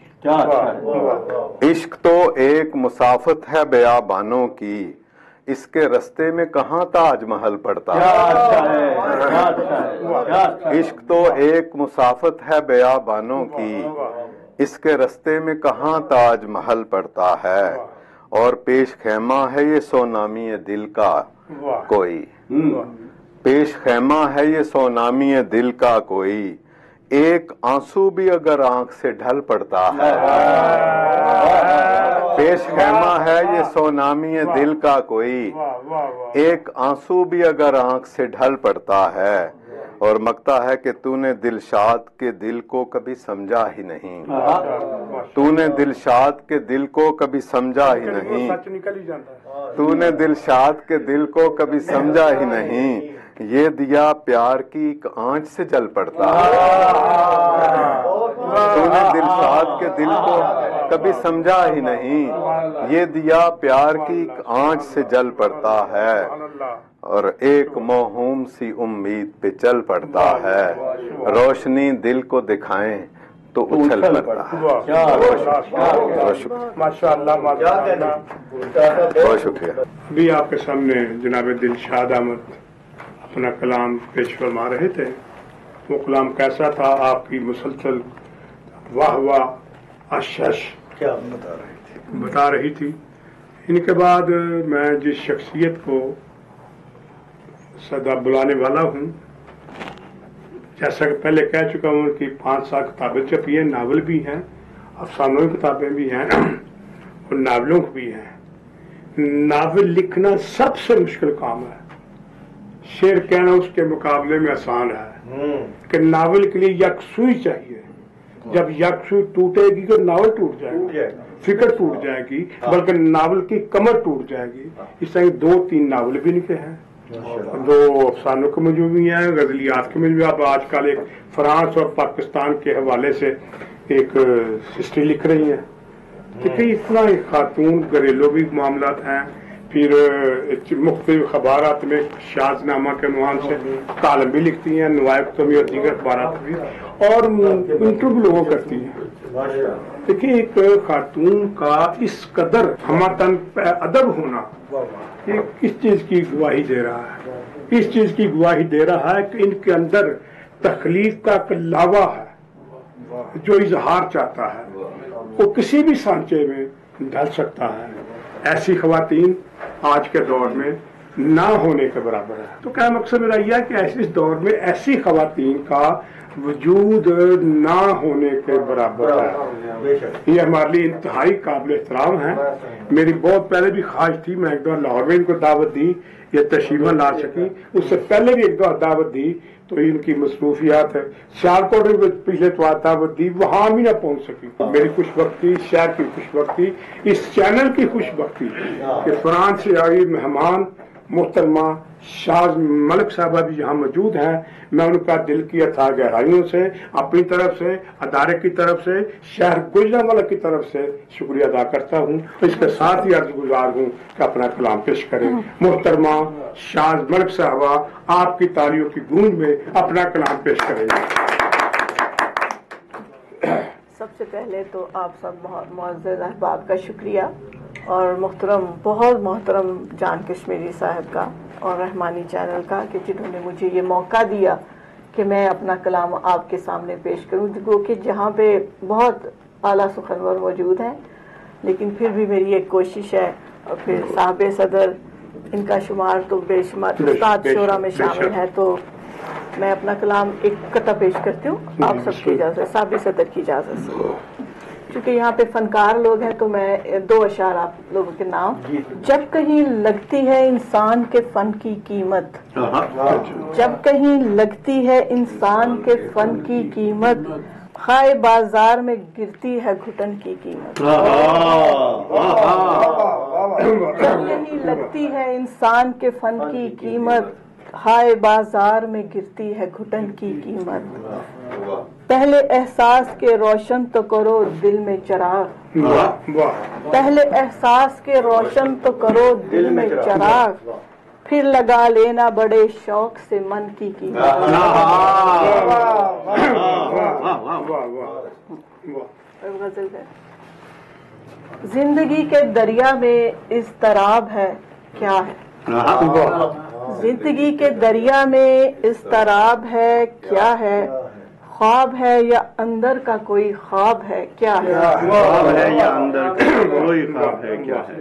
عشق تو ایک مسافت ہے بیابانوں کی، اس کے رستے میں کہاں تاج محل پڑتا ہے۔ عشق تو ایک مسافت ہے بیابانوں کی، اس کے رستے میں کہاں تاج محل پڑتا ہے، اور پیش خیمہ ہے یہ سونامی دل کا کوئی، پیش خیمہ ہے یہ سونامی دل کا کوئی، ایک آنسو بھی اگر آنکھ سے ڈھل پڑتا ہے۔ پیش خیمہ ہے یہ سونامی دل کا کوئی، ایک آنسو بھی اگر آنکھ سے ڈھل پڑتا ہے، اور مکتا ہے کہ تو نے دلشاد کے دل کو کبھی سمجھا ہی نہیں، تو نے دلشاد کے دل کو کبھی سمجھا ہی نہیں، تو نے دلشاد کے دل کو کبھی سمجھا ہی نہیں، یہ دیا پیار کی ایک آنچ سے جل پڑتا ہے۔ تو نے دلشاد کے دل کو کبھی سمجھا ہی نہیں، یہ دیا پیار کی ایک آنچ سے جل پڑتا ہے، اور ایک موہوم سی امید پہ چل پڑتا ہے، روشنی دل کو دکھائیں تو اچھل پڑتا ہے۔ بہت شکریہ۔ ابھی آپ کے سامنے جناب دلشاد احمد اپنا کلام پیش فرما رہے تھے، وہ کلام کیسا تھا؟ آپ کی مسلسل واہ واہ اشش کیا بتا رہی تھی۔ ان کے بعد میں جس شخصیت کو صدا بلانے والا ہوں، جیسا کہ پہلے کہہ چکا ہوں کہ 5-7 کتابیں چھپی ہیں، ناول بھی ہیں، افسانوں کی کتابیں بھی ہیں اور ناولوں کی بھی ہیں۔ ناول لکھنا سب سے مشکل کام ہے، شعر کہنا اس کے مقابلے میں آسان ہے، کہ ناول کے لیے یکسوئی چاہیے۔ جب یکسوئی ٹوٹے گی تو ناول ٹوٹ جائے گی، فکر ٹوٹ جائے گی، بلکہ ناول کی کمر ٹوٹ جائے گی۔ اس طرح 2-3 ناول بھی لکھے ہیں، 2 افسانوں کے موضوع بھی ہیں، غزلیات کے موضوع۔ اب آج کل ایک فرانس اور پاکستان کے حوالے سے ایک ہسٹری لکھ رہی ہیں۔ دیکھیے اتنا ایک خاتون، گھریلو بھی معاملات ہیں، پھر مختلف اخبارات میں شاذ نامہ کے عنوان سے کالم بھی لکھتی ہیں، نوائب تمی اور دیگر اخبارات بھی، اور انٹرویو لوگوں کرتی ہیں۔ دیکھیے ایک خاتون کا اس قدر ہمتن ادب ہونا یہ کس چیز کی گواہی دے رہا ہے؟ اس چیز کی گواہی دے رہا ہے کہ ان کے اندر تخلیق کا ایک لاوا ہے جو اظہار چاہتا ہے، وہ کسی بھی سانچے میں ڈھل سکتا ہے۔ ایسی خواتین آج کے دور میں نہ ہونے کے برابر ہے۔ تو کیا مقصد میرا یہ ہے کہ اس دور میں ایسی خواتین کا وجود نہ ہونے کے برابر ہے۔ یہ ہمارے لیے انتہائی قابل احترام ہے۔ میری بہت پہلے بھی خواہش تھی، میں ایک دو لاہور میں ان کو دعوت دی، یہ تشریف لا سکی، اس سے پہلے بھی ایک دو دعوت دی تو ان کی مصروفیات ہے، سیالکوٹ میں پچھلے اتوار دعوت دی، وہاں بھی نہ پہنچ سکی۔ میری خوش بختی، شہر کی خوش بختی، اس چینل کی خوش بختی کہ فرانس سے آئی مہمان محترمہ شاز ملک صاحبہ بھی یہاں موجود ہیں۔ میں ان کا دل کی اتھاہ گہرائیوں سے، اپنی طرف سے، ادارے کی طرف سے، شہر گوجرانوالہ کی طرف سے شکریہ ادا کرتا ہوں۔ اس کے ساتھ ہی عرض گزار ہوں کہ اپنا کلام پیش کریں۔ محترمہ شاز ملک صاحبہ آپ کی تالیوں کی گونج میں اپنا کلام پیش کریں گے۔ سب سے پہلے تو آپ سب معزز احباب کا شکریہ، اور محترم، بہت محترم جان کشمیری صاحب کا اور رحمانی چینل کا کہ جنہوں نے مجھے یہ موقع دیا کہ میں اپنا کلام آپ کے سامنے پیش کروں، کہ جہاں پہ بہت اعلیٰ سخنور موجود ہیں، لیکن پھر بھی میری ایک کوشش ہے، اور پھر صاحب صدر ان کا شمار تو بے شمار استاد شورا میں شامل ہے، تو میں اپنا کلام ایک قطعہ پیش کرتی ہوں آپ سب کی اجازت، صاحب صدر کی اجازت سے۔ چونکہ یہاں پہ فنکار لوگ ہیں تو میں 2 اشعار آپ لوگوں کے نام۔ جب کہیں لگتی ہے انسان کے فن کی قیمت، جب کہیں لگتی ہے انسان کے فن کی قیمت، خائے بازار میں گرتی ہے گھٹن کی قیمت۔ جب کہیں لگتی ہے انسان کے فن کی قیمت، ہائے بازار میں گرتی ہے گھٹن کی قیمت۔ پہلے احساس کے روشن تو کرو دل میں چراغ، پہلے احساس کے روشن تو کرو دل میں چراغ، پھر لگا لینا بڑے شوق سے من کی قیمت۔ غزل ہے۔ زندگی کے دریا میں اضطراب ہے کیا ہے، زندگی کے دریا میں اضطراب ہے کیا ہے، خواب ہے یا اندر کا کوئی خواب ہے کیا ہے، خواب ہے یا اندر کا کوئی خواب ہے کیا ہے۔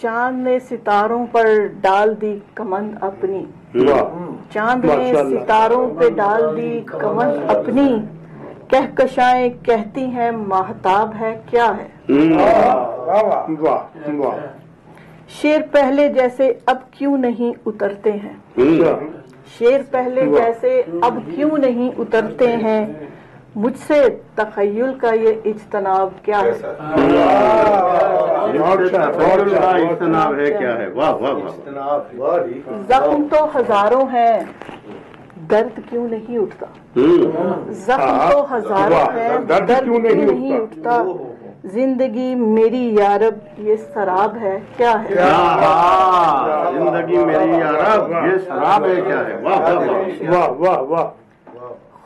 چاند نے ستاروں پر ڈال دی کمند اپنی، چاند نے ستاروں پہ ڈال دی کمند اپنی، کہکشائیں کہتی ہیں ماہتاب ہے کیا ہے۔ شیر پہلے جیسے اب کیوں نہیں اترتے ہیں، شیر پہلے جیسے اب کیوں نہیں اترتے ہیں، مجھ سے تخیل کا یہ اجتناب کیا ہے، اجتناب ہے کیا ہے۔ واہ واہ واہ۔ زخم تو ہزاروں ہیں درد کیوں نہیں اٹھتا، زخم تو ہزاروں ہیں درد کیوں نہیں اٹھتا، زندگی میری یارب یہ سراب ہے کیا ہے، زندگی میری یارب یہ سراب ہے کیا ہے۔ واہ واہ واہ واہ۔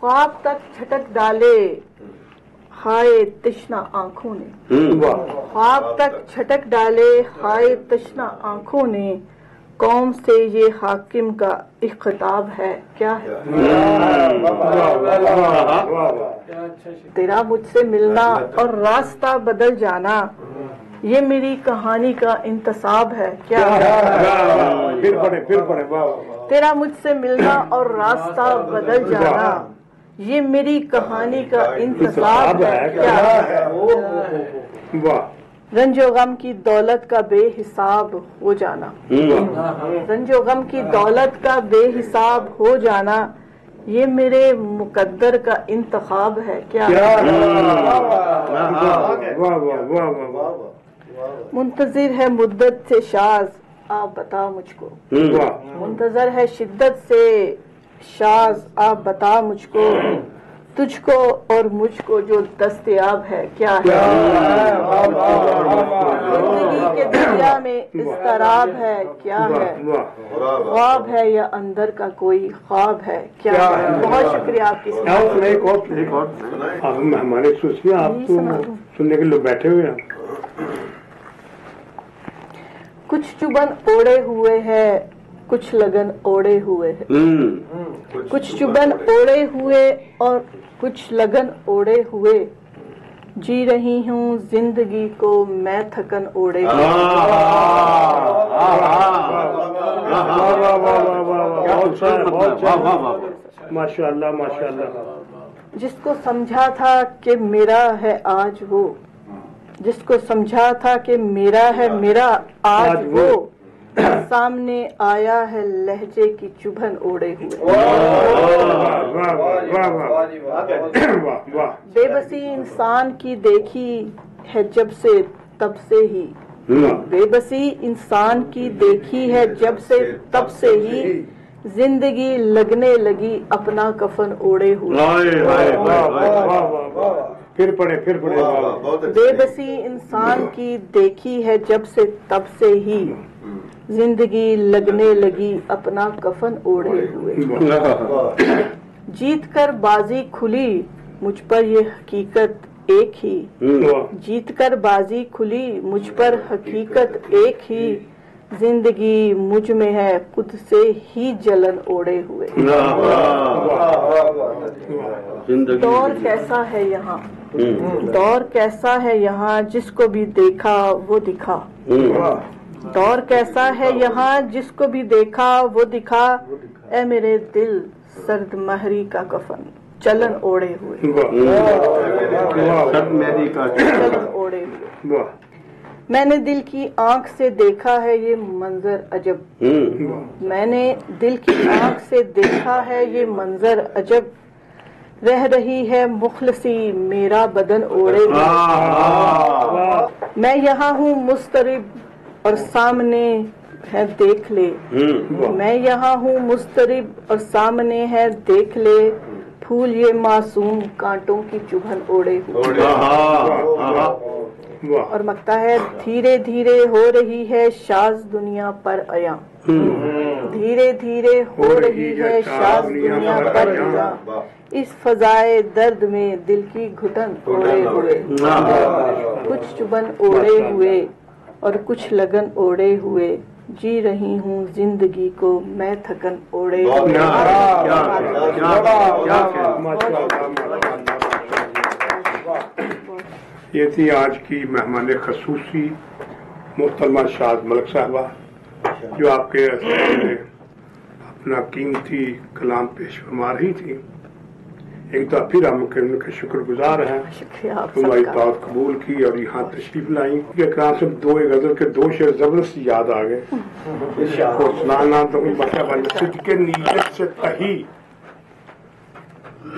خواب تک جھٹک ڈالے ہائے تشنا آنکھوں نے، خواب تک جھٹک ڈالے ہائے تشنا آنکھوں نے، قوم سے یہ حاکم کا ایک خطاب ہے کیا ہے، تیرا مجھ سے ملنا اور راستہ بدل جانا، یہ میری کہانی کا انتصاب ہے کیا پھر پڑھے تیرا مجھ سے ملنا اور راستہ بدل جانا یہ میری کہانی کا انتصاب ہے کیا رنج و غم کی دولت کا بے حساب ہو جانا رنج و غم کی دولت کا بے حساب ہو جانا یہ میرے مقدر کا انتخاب ہے کیا منتظر ہے مدت سے شاز آپ بتا مجھ کو منتظر ہے شدت سے شاز آپ بتا مجھ کو تجھ کو اور مجھ کو جو دستیاب ہے کیا ہے زندگی کے دریا میں اضطراب ہے کیا ہے خواب ہے یا اندر کا کوئی خواب ہے کیا ہے بہت شکریہ آپ کی ہمارے آپ تو سننے کے لوگ بیٹھے ہوئے ہیں کچھ چبن اوڑے ہوئے ہیں کچھ لگن اوڑے ہوئے ہیں کچھ چبن اوڑے ہوئے اور کچھ لگن اوڑے ہوئے جی رہی ہوں زندگی کو میں تھکن اوڑے ہوئے ماشاء اللہ جس کو سمجھا تھا کہ میرا ہے آج وہ جس کو سمجھا تھا کہ میرا ہے میرا آج وہ سامنے آیا ہے لہجے کی چبھن اوڑے ہوئے بے بسی انسان کی دیکھی ہے جب سے تب سے ہی بے بسی انسان کی دیکھی ہے جب سے تب سے ہی زندگی لگنے لگی اپنا کفن اوڑے ہوئے پھر پڑھے بے بسی انسان کی دیکھی ہے جب سے تب سے ہی زندگی لگنے لگی اپنا کفن اوڑے ہوئے جیت کر بازی کھلی مجھ پر یہ حقیقت ایک ہی جیت کر بازی کھلی مجھ پر حقیقت ایک ہی زندگی مجھ میں ہے خود سے ہی جلن اوڑے ہوئے دور کیسا ہے یہاں دور کیسا ہے یہاں جس کو بھی دیکھا وہ دکھا دور کیسا ہے یہاں جس کو بھی دیکھا وہ دکھا اے میرے دل سرد مہری کا کفن چلن اوڑے ہوئے چلن اوڑے ہوئے میں نے دل کی آنکھ سے دیکھا ہے یہ منظر عجب میں نے دل کی آنکھ سے دیکھا ہے یہ منظر عجب رہ رہی ہے مخلصی میرا بدن اوڑے ہوئے میں یہاں ہوں مضطرب اور سامنے ہے دیکھ لے میں یہاں ہوں مضطرب اور سامنے ہے دیکھ لے پھول یہ معصوم کانٹوں کی چبھن اوڑے ہوئے اور مکتا ہے دھیرے دھیرے ہو رہی ہے شاز دنیا پر عیاں دھیرے دھیرے ہو رہی ہے شاز دنیا پر عیاں اس فضائے درد میں دل کی گھٹن اوڑے ہوئے کچھ چبن اوڑے ہوئے اور کچھ لگن اوڑے ہوئے جی رہی ہوں زندگی کو میں تھکن اوڑے ہوئے یہ تھی آج کی مہمان خصوصی محترمہ شاد ملک صاحبہ جو آپ کے سامنے اپنا قیمتی کلام پیش فرما رہی تھی ایک دفعہ پھر ہم ان کے شکر گزار ہیں ہماری دعوت قبول کی اور یہاں تشریف لائیں یہ کلام سے دو غزل کے دو شعر زبردست یاد آ گئے سنانا تو صدق نیت سے تہی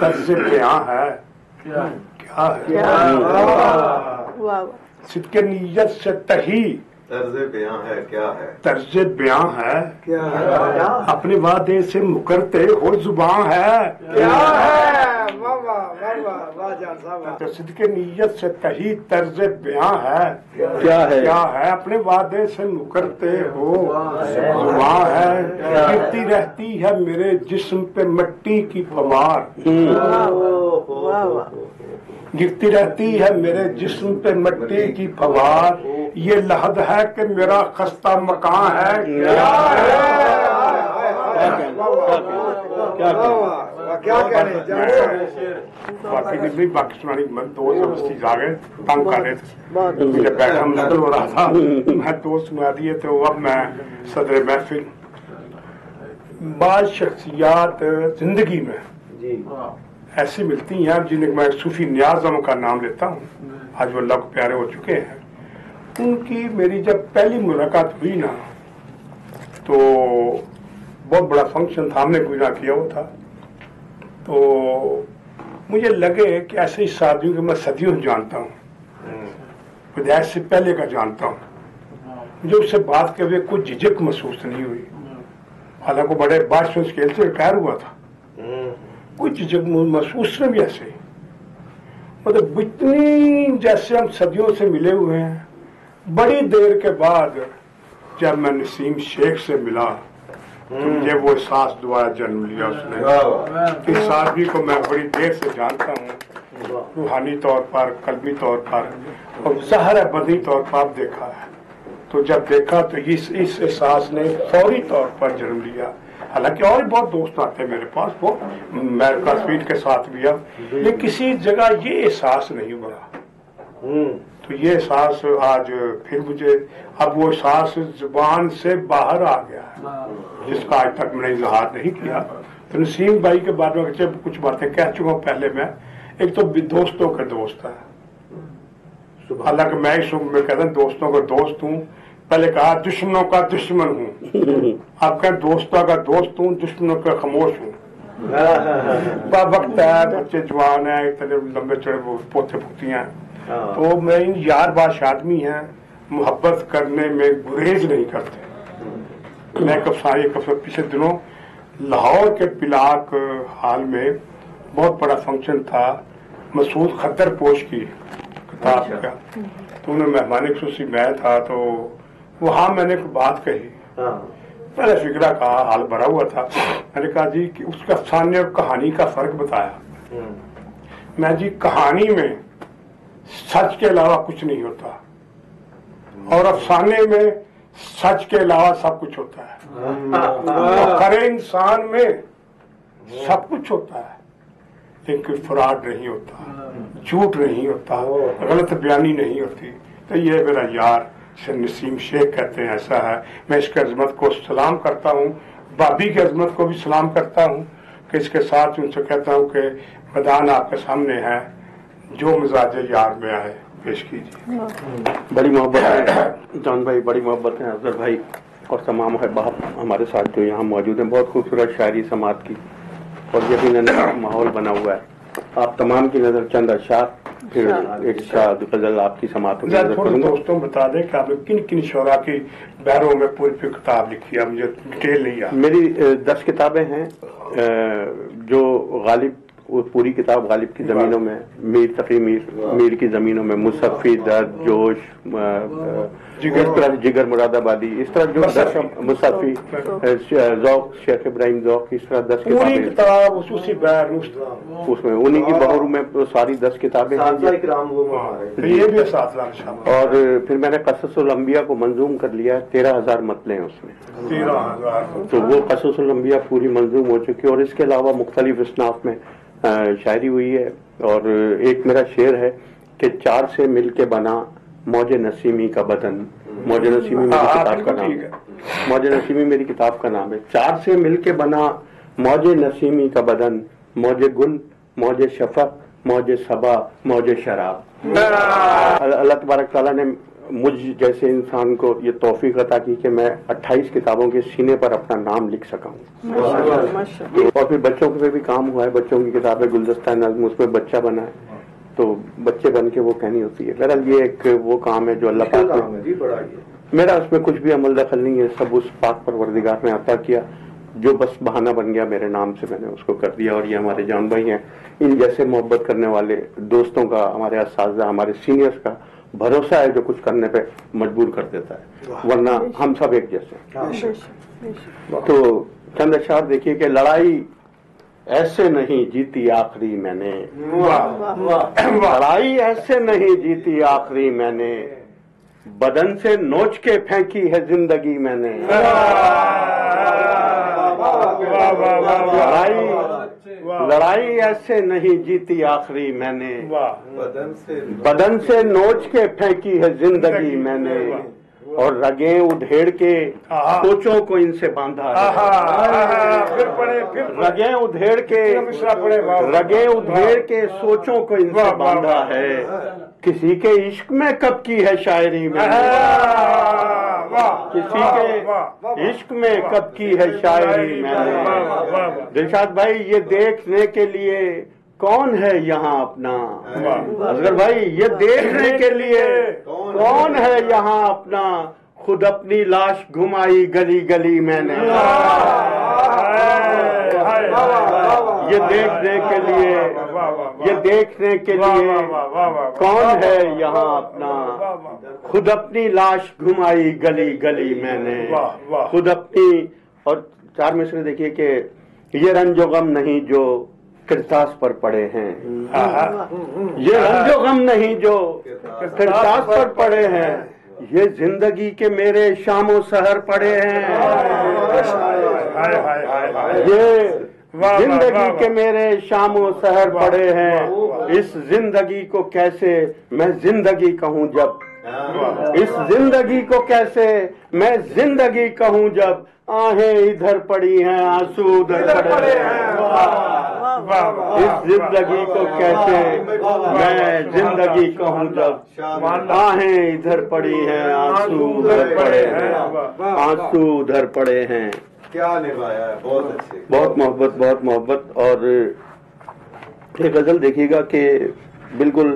طرز بیاں ہے کیا ہے صدق نیت سے تہی طرز بیاں ہے کیا ہے طرز بیاں ہے کیا ہے اپنے وعدے سے مکرتے ہو زباں ہے کیا ہے صدق نیت سے تہی طرز بیاں ہے کیا ہے اپنے وعدے سے مکرتے ہو زباں ہے گرتی رہتی ہے میرے جسم پہ مٹی کی فوار گرتی رہتی ہے میرے جسم پہ مٹی کی فوار یہ لحد ہے کہ میرا خستہ مکان ہے کیا ہے کیا کہہ رہے ہیں باقی سنانے کی من دو چیز آ گئے تنگ کر رہے تھے مجھے بیٹھا مشکل ہو رہا تھا میں دو سنا دیے تو اب میں صدر محفل بعض شخصیات زندگی میں ایسی ملتی ہیں جنہیں میں صوفی نیازم کا نام لیتا ہوں آج وہ اللہ کو پیارے ہو چکے ہیں ان کی میری جب پہلی ملاقات ہوئی نا تو بہت بڑا فنکشن تھا ہم نے کوئی نہ کیا ہوا تھا تو مجھے لگے کہ ایسے ہی شادیوں کے میں صدیوں جانتا ہوں بدایت سے پہلے کا جانتا ہوں مجھے اس سے بات کے ہوئے کچھ جھجک محسوس نہیں ہوئی حالانکہ بڑے بادشاہ اسکیل سے ریٹائر ہوا تھا کچھ جھجک محسوس نہیں ایسے مطلب اتنی جیسے ہم صدیوں سے ملے ہوئے ہیں بڑی دیر کے بعد جب میں نسیم شیخ سے ملا تو مجھے وہ احساس دوبارہ جنم لیا اس نے اس آدمی کو میں بڑی دیر سے جانتا ہوں روحانی طور پر قلبی طور پر اور ظاہر بدنی طور پر دیکھا ہے تو جب دیکھا تو اس احساس نے فوری طور پر جنم لیا حالانکہ اور بہت دوست آتے ہیں میرے پاس وہ میرکا سویٹ کے ساتھ بھی اب لیکن کسی جگہ یہ احساس نہیں ہوا تو یہ احساس آج پھر مجھے اب وہ احساس زبان سے باہر آ گیا ہے جس کا آج تک میں نے اظہار نہیں کیا تو نسیم بھائی کے بارے میں کچھ باتیں کہہ چکا ہوں پہلے میں ایک تو دوستوں کا دوست ہے حالانکہ میں اس عمر میں کہتا ہوں دوستوں کا دوست ہوں پہلے کہا دشمنوں کا دشمن ہوں اب کہ دوستوں کا دوست ہوں دشمنوں کا خاموش ہوں وقت ہے بچے جوان ہیں اتنے لمبے چڑے پوتے پوتی ہیں تو میں یار باش آدمی ہیں محبت کرنے میں گریز نہیں کرتے میں پچھلے دنوں لاہور کے پلاک ہال میں بہت بڑا فنکشن تھا مسعود خطر پوش کی کتاب کا تو انہیں مہمان خصوصی میں تھا تو وہاں میں نے ایک بات کہی پہلے فکرہ کا حال بھرا ہوا تھا میں نے کہا جی کہ اس کا افسانے اور کہانی کا فرق بتایا میں جی کہانی میں سچ کے علاوہ کچھ نہیں ہوتا اور افسانے میں سچ کے علاوہ سب کچھ ہوتا ہے کرے انسان میں سب کچھ ہوتا ہے لیکن فراڈ نہیں ہوتا جھوٹ نہیں ہوتا غلط بیانی نہیں ہوتی تو یہ میرا یار سے نسیم شیخ کہتے ہیں ایسا ہے میں اس کی عظمت کو سلام کرتا ہوں بابی کی عظمت کو بھی سلام کرتا ہوں کہ اس کے ساتھ ان سے کہتا ہوں کہ میدان آپ کے سامنے ہے جو مزاج یار میں آئے پیش کیجیے بڑی محبت ہے جان بھائی بڑی محبت ہے افضل بھائی اور تمام احباب ہمارے ساتھ جو یہاں موجود ہیں بہت خوبصورت شاعری سماعت کی اور یقیناً ماحول بنا ہوا ہے آپ تمام کی نظر چند اشعار پھر ایک شاد غزل آپ کی سماعت دوستوں بتا دیں کہ آپ نے کن کن شعراء کی بحروں میں پوری کتاب لکھی ہے مجھے ڈیٹیل نہیں ہے میری 10 کتابیں ہیں جو غالب پوری کتاب غالب کی زمینوں میں میر تقی میر کی زمینوں میں مصفی درد جوش جگر مراد آبادی اس طرح جو 10 مصفی ذوق شیخ ابراہیم ذوق اس طرح 10 کتاب اس میں انہیں کی بہروں میں ساری 10 کتابیں ہیں اور پھر میں نے قصص الانبیاء کو منظوم کر لیا 13,000 مطلع ہیں اس میں تو وہ قصص الانبیاء پوری منظوم ہو چکی اور اس کے علاوہ مختلف اصناف میں شاعری ہوئی ہے اور ایک میرا شعر ہے کہ 4 سے مل کے بنا موج نسیمی کا بدن موج نسیمی میری کتاب کا نام ہے موج نسیمی میری کتاب کا نام ہے 4 سے مل کے بنا موج نسیمی کا بدن موج گل موج شفق موج صبا موج شراب اللہ تبارک تعالیٰ نے مجھ جیسے انسان کو یہ توفیق عطا کی کہ میں 28 کتابوں کے سینے پر اپنا نام لکھ سکا ہوں اور پھر بچوں پہ بھی کام ہوا ہے بچوں کی کتابیں گلدستہ نظم اس میں بچہ بنا ہے تو بچے بن کے وہ کہنی ہوتی ہے بہرحال یہ ایک وہ کام ہے جو اللہ پاک نے میرا اس میں کچھ بھی عمل دخل نہیں ہے سب اس پاک پروردگار نے عطا کیا جو بس بہانہ بن گیا میرے نام سے میں نے اس کو کر دیا اور یہ ہمارے جان بھائی ہیں ان جیسے محبت کرنے والے دوستوں کا ہمارے اساتذہ ہمارے سینئرز کا بھروسہ ہے جو کچھ کرنے پہ مجبور کر دیتا ہے ورنہ ہم سب ایک جیسے تو چند اشعار دیکھیے کہ لڑائی ایسے نہیں جیتی آخری میں نے لڑائی ایسے نہیں جیتی آخری میں نے بدن سے نوچ کے پھینکی ہے زندگی میں نے लड़ाई ऐसे नहीं जीती आखिरी मैंने, वाह बदन से नोच के फेंकी है जिंदगी मैंने, और रगें उधेड़ के सोचों को इनसे बांधा है। फिर पढ़े, फिर रगें उधेड़ के रगें उधेड़ के सोचों को इनसे बांधा है। किसी के इश्क में कब की है शायरी मैंने, किसी के इश्क में कब की है शायरी मैंने। दिलशाद भाई, ये देखने के लिए कौन है यहाँ अपना, असगर भाई ये देखने के लिए कौन है यहाँ अपना, खुद अपनी लाश घुमाई गली गली मैंने। ये देखने के लिए, ये देखने के लिए कौन है यहाँ अपना, खुद अपनी लाश घुमाई गली गली मैंने, खुद अपनी। और 4 मिसरे देखिए कि ये रंजो गम नहीं जो किरतास पर पड़े हैं, ये रंजो गम नहीं जो किरतास पर पड़े हैं, ये जिंदगी के मेरे शामो सहर पड़े हैं, ये जिंदगी के मेरे शामो सहर पड़े हैं। इस जिंदगी को कैसे मैं जिंदगी कहूँ जब, इस जिंदगी को कैसे मैं जिंदगी कहूँ जब, आहें इधर पड़ी हैं आंसू उधर पड़े हैं। इस जिंदगी को कैसे मैं जिंदगी कहूँ जब, आहें इधर पड़ी हैं आंसू उधर पड़े हैं, आंसू उधर पड़े हैं। क्या निभाया है, बहुत अच्छे, बहुत मोहब्बत, बहुत मोहब्बत। और ये गजल देखिएगा कि बिल्कुल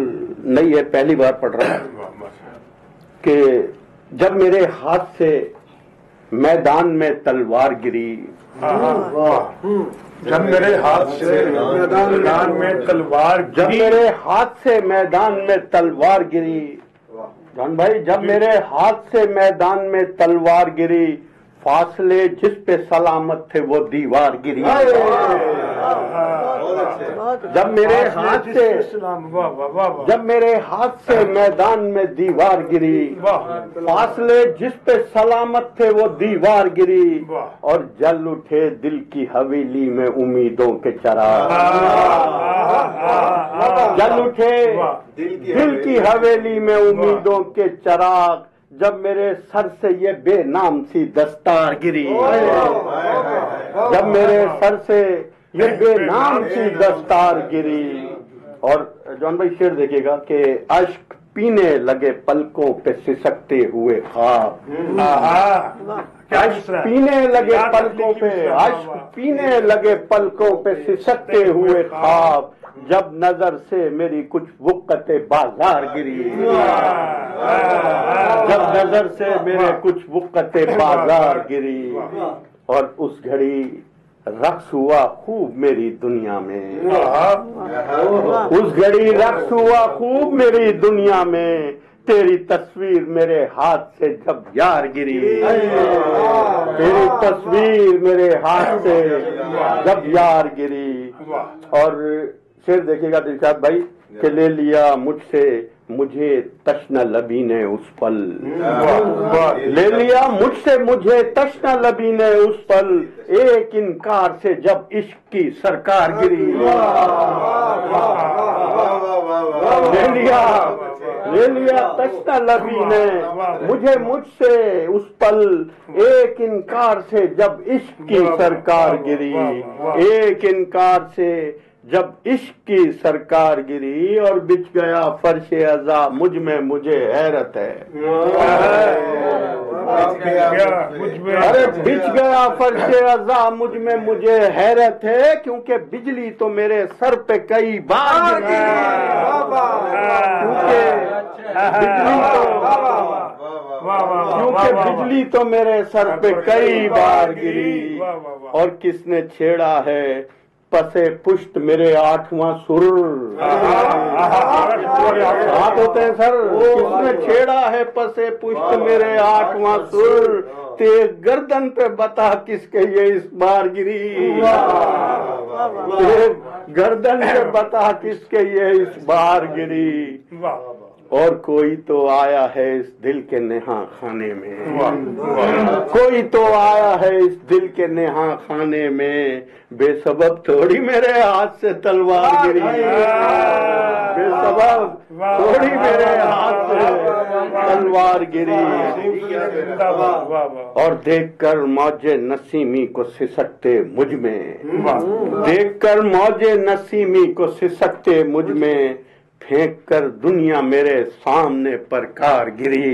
नई है, पहली बार पढ़ रहा है कि जब मेरे हाथ से मैदान में तलवार गिरी, जब मेरे हाथ से मैदान में तलवार, जब मेरे हाथ से मैदान में तलवार गिरी, जान भाई जब मेरे हाथ से मैदान में तलवार गिरी, फासले जिस पे सलामत थे वो दीवार गिरी। जब मेरे हाथ से, जब मेरे हाथ से मैदान में दीवार गिरी, फासले जिस पे सलामत थे वो दीवार गिरी, और जल उठे दिल की हवेली में उम्मीदों के चिराग, जल उठे दिल की हवेली में उम्मीदों के चिराग, जब मेरे सर से ये बेनाम सी दस्तार गिरी, जब मेरे सर से ये बेनाम सी दस्तार गिरी। और जॉन भाई शेर देखिएगा कि अश्क पीने लगे पलकों पे सिसकते हुए ख्वाब, अश्क पीने लगे पलकों पे, अश्क पीने लगे पलकों पे सिसकते हुए ख्वाब, जब नजर से मेरी कुछ वक़्ते बाजार गिरी, जब नजर से मेरे कुछ वक़्ते बाजार गिरी। और उस घड़ी रक्स हुआ खूब मेरी दुनिया में, उस घड़ी रक्स हुआ खूब मेरी दुनिया में, तेरी तस्वीर मेरे हाथ से जब यार गिरी, तेरी तस्वीर मेरे हाथ से जब यार गिरी। और शेर देखिएगा दिलशाद भाई कि ले लिया मुझसे मुझे तश्ना लबी ने उस पल, ले लिया मुझसे मुझे तश्ना लबी ने उस पल, एक इनकार से जब इश्क की सरकार गिरी, ले लिया तश्ना लबी ने मुझे मुझसे उस पल, एक इनकार से जब इश्क की सरकार गिरी, एक इनकार से जब इश्क की सरकार गिरी। और बिछ गया फर्शे अज़ा मुझ में मुझे हैरत है, अरे बिछ गया फर्शे अज़ा मुझ में मुझे हैरत है, क्योंकि बिजली तो मेरे सर पे कई बार गिरी, क्योंकि बिजली तो मेरे सर पे कई बार गिरी। और किसने छेड़ा है पसे पुष्ट मेरे 8वां सुर, हाथ होते हैं सर, किसने छेड़ा है पसे पुष्ट मेरे 8वां सुर, तेरे गर्दन पे बता किसके ये इस बार गिरी, तेरे गर्दन पे बता किसके ये इस बार गिरी। اور کوئی تو آیا ہے اس دل کے نہاں خانے میں، کوئی تو آیا ہے اس دل کے نہاں خانے میں، بے سبب تھوڑی میرے ہاتھ سے تلوار گری، بے سبب تھوڑی میرے ہاتھ سے تلوار گری، اور دیکھ کر موج نسیمی کو سسکتے مجھ میں، دیکھ کر موج نسیمی کو سسکتے مجھ میں، پھینک کر دنیا میرے سامنے پرکار گری،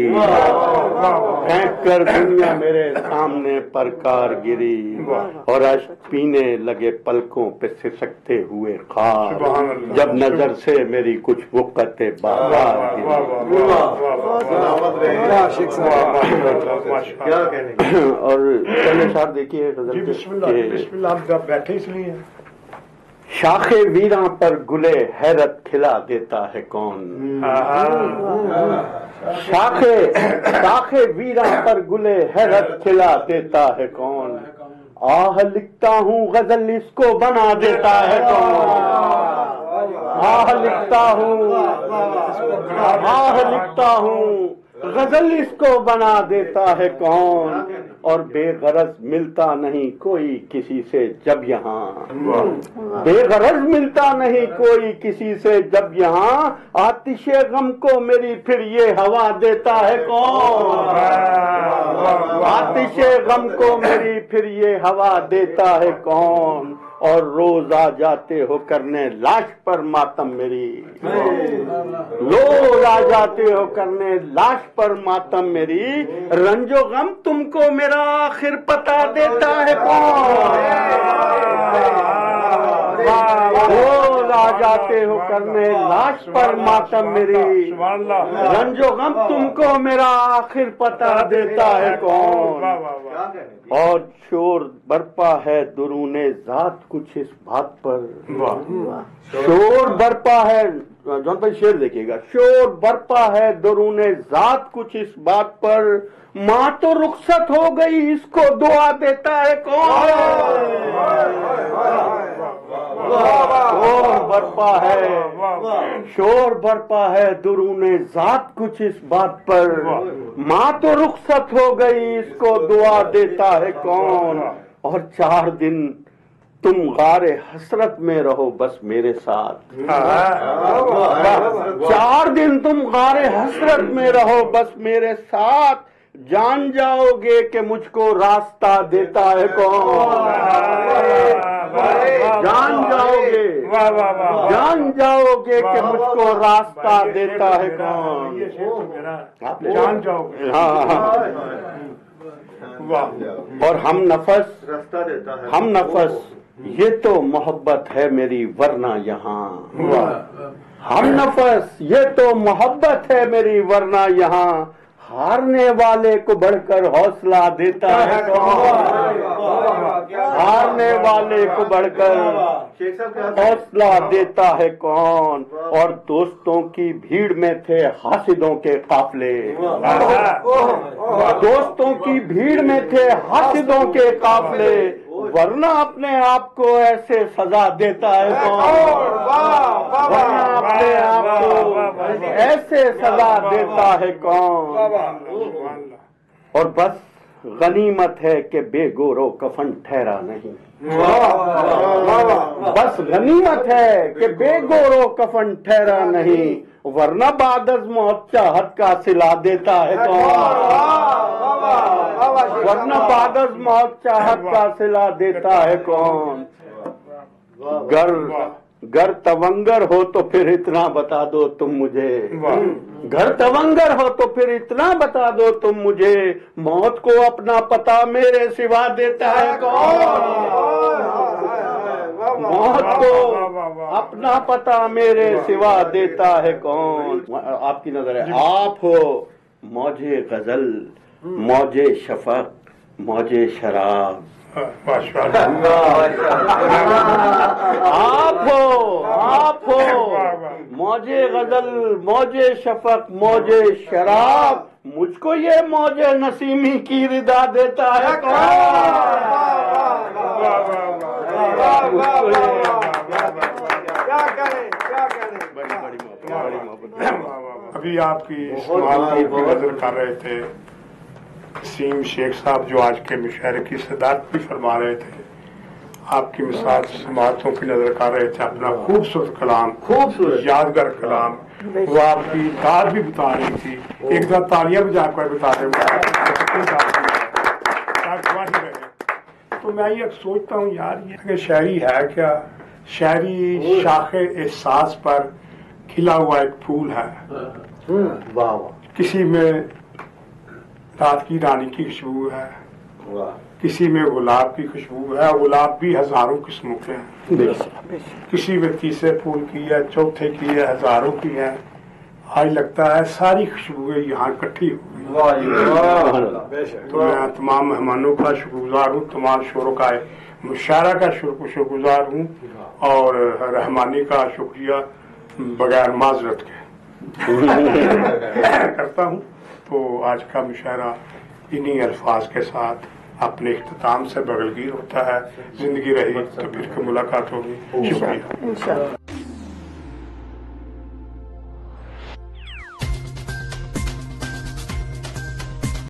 پھینک کر دنیا میرے سامنے پرکار گری، اور اشک پینے لگے پلکوں پہ سسکتے ہوئے خواب، جب نظر سے میری کچھ وقتیں باہر گری۔ اور پہلے شعر دیکھیے بسم اللہ، آپ بیٹھے اس لیے شاخ ویراں پر گلے حیرت کھلا دیتا ہے کون، شاخ ویراں پر گلے حیرت کھلا دیتا ہے کون، آہ لکھتا ہوں غزل اس کو بنا دیتا ہے کون، آہ لکھتا ہوں، آہ لکھتا ہوں غزل اس کو بنا دیتا ہے کون، اور بے غرض ملتا نہیں کوئی کسی سے جب یہاں، بے غرض ملتا نہیں کوئی کسی سے جب یہاں، آتش غم کو میری پھر یہ ہوا دیتا ہے کون، آتش غم کو میری پھر یہ ہوا دیتا ہے کون، اور روز آ جاتے ہو کرنے لاش پر ماتم میری، روز آ جاتے ہو کرنے لاش پر ماتم میری، رنج و غم تم کو میرا آخر پتا دیتا ہے کون، روز آ جاتے ہو کرنے لاش پر ماتم میری، رنج و غم تم کو میرا آخر پتا دیتا ہے کون، اور شور برپا ہے درون ذات کچھ اس بات پر، شور برپا ہے، جون بھائی شعر دیکھیے گا، شور برپا ہے درون ذات کچھ اس بات پر، ماں تو رخصت ہو گئی اس کو دعا دیتا ہے کون، شور برپا ہے، شور برپا ہے درون ذات کچھ اس بات پر، ماں تو رخصت ہو گئی اس کو دعا دیتا ہے کون، اور 4 دن تم غار حسرت میں رہو بس میرے ساتھ، 4 دن تم غار حسرت میں رہو بس میرے ساتھ، جان جاؤ گے کہ مجھ کو راستہ دیتا ہے کون، جان جاؤ گے، جان جاؤ گے کہ مجھ کو راستہ دیتا ہے کون، جان جاؤ گے، اور ہم نفس یہ تو محبت ہے میری ورنہ یہاں، ہم نفس یہ تو محبت ہے میری ورنہ یہاں، ہارنے والے کو بڑھ کر حوصلہ دیتا ہے کون، ہارنے والے کو بڑھ کر حوصلہ دیتا ہے کون، اور دوستوں کی بھیڑ میں تھے حاسدوں کے قافلے، دوستوں کی بھیڑ میں تھے حاسدوں کے قافلے، ورنہ اپنے آپ کو ایسے سزا دیتا ہے کون، ورنہ اپنے آپ کو ایسے سزا دیتا ہے کون، اور بس غنیمت ہے کہ بے گورو کفن ٹھہرا نہیں، بس غنیمت ہے کہ بے گورو کفن ٹھہرا نہیں، ورنہ بعد از موت چاہت کا صلہ دیتا ہے کون، ورنہ بعد از موت چاہت کا صلہ دیتا ہے کون، گر تونگر ہو تو پھر اتنا بتا دو تم مجھے، گر تونگر ہو تو پھر اتنا بتا دو تم مجھے، موت کو اپنا پتہ میرے سوا دیتا ہے کون، موت کو اپنا پتہ میرے سوا دیتا ہے کون، آپ کی نظر ہے، آپ ہو موجے غزل موجے شفق موجے شراب، آپ ہو موجے غزل موجے شفق موجے شراب، مجھ کو یہ موجے نسیمی کی ردا دیتا ہے अभी आपकी समाप्ति पर नजर कर रहे थे वसीम शेख साहब जो आज के मुशायरे की सदारत भी फरमा रहे थे, आपकी मिसाल समातों की नजर कर रहे थे, अपना खूबसूरत कलाम, खूबसूरत यादगार कलाम, वो आपकी दाद भी बता रही थी। एक दो तालियां भी जाकर बता दे। तो मैं ये सोचता हूँ यार, ये शायरी है क्या? शायरी शाखे एहसास पर खिला हुआ एक फूल है। वाह, किसी में रात की रानी की खुशबू है, किसी में गुलाब की खुशबू है। गुलाब भी हजारों किस्मों के हैं, किसी में तीसरे फूल की है, चौथे की है, हजारों की है। आज लगता है सारी खुशबुएं यहाँ इकट्ठी हो गई। तो मैं तमाम मेहमानों का शुक्रगुजार हूँ, तमाम शोरों का मुशायरा का शुक्रगुजार हूँ, और रहमानी का शुक्रिया बगैर माजरत के करता हूँ। तो आज का मुशायरा इन्हीं अल्फाज के साथ अपने इख्तिताम से बगलगीर होता है। जिंदगी रही तो फिर मुलाकात होगी। शुक्रिया।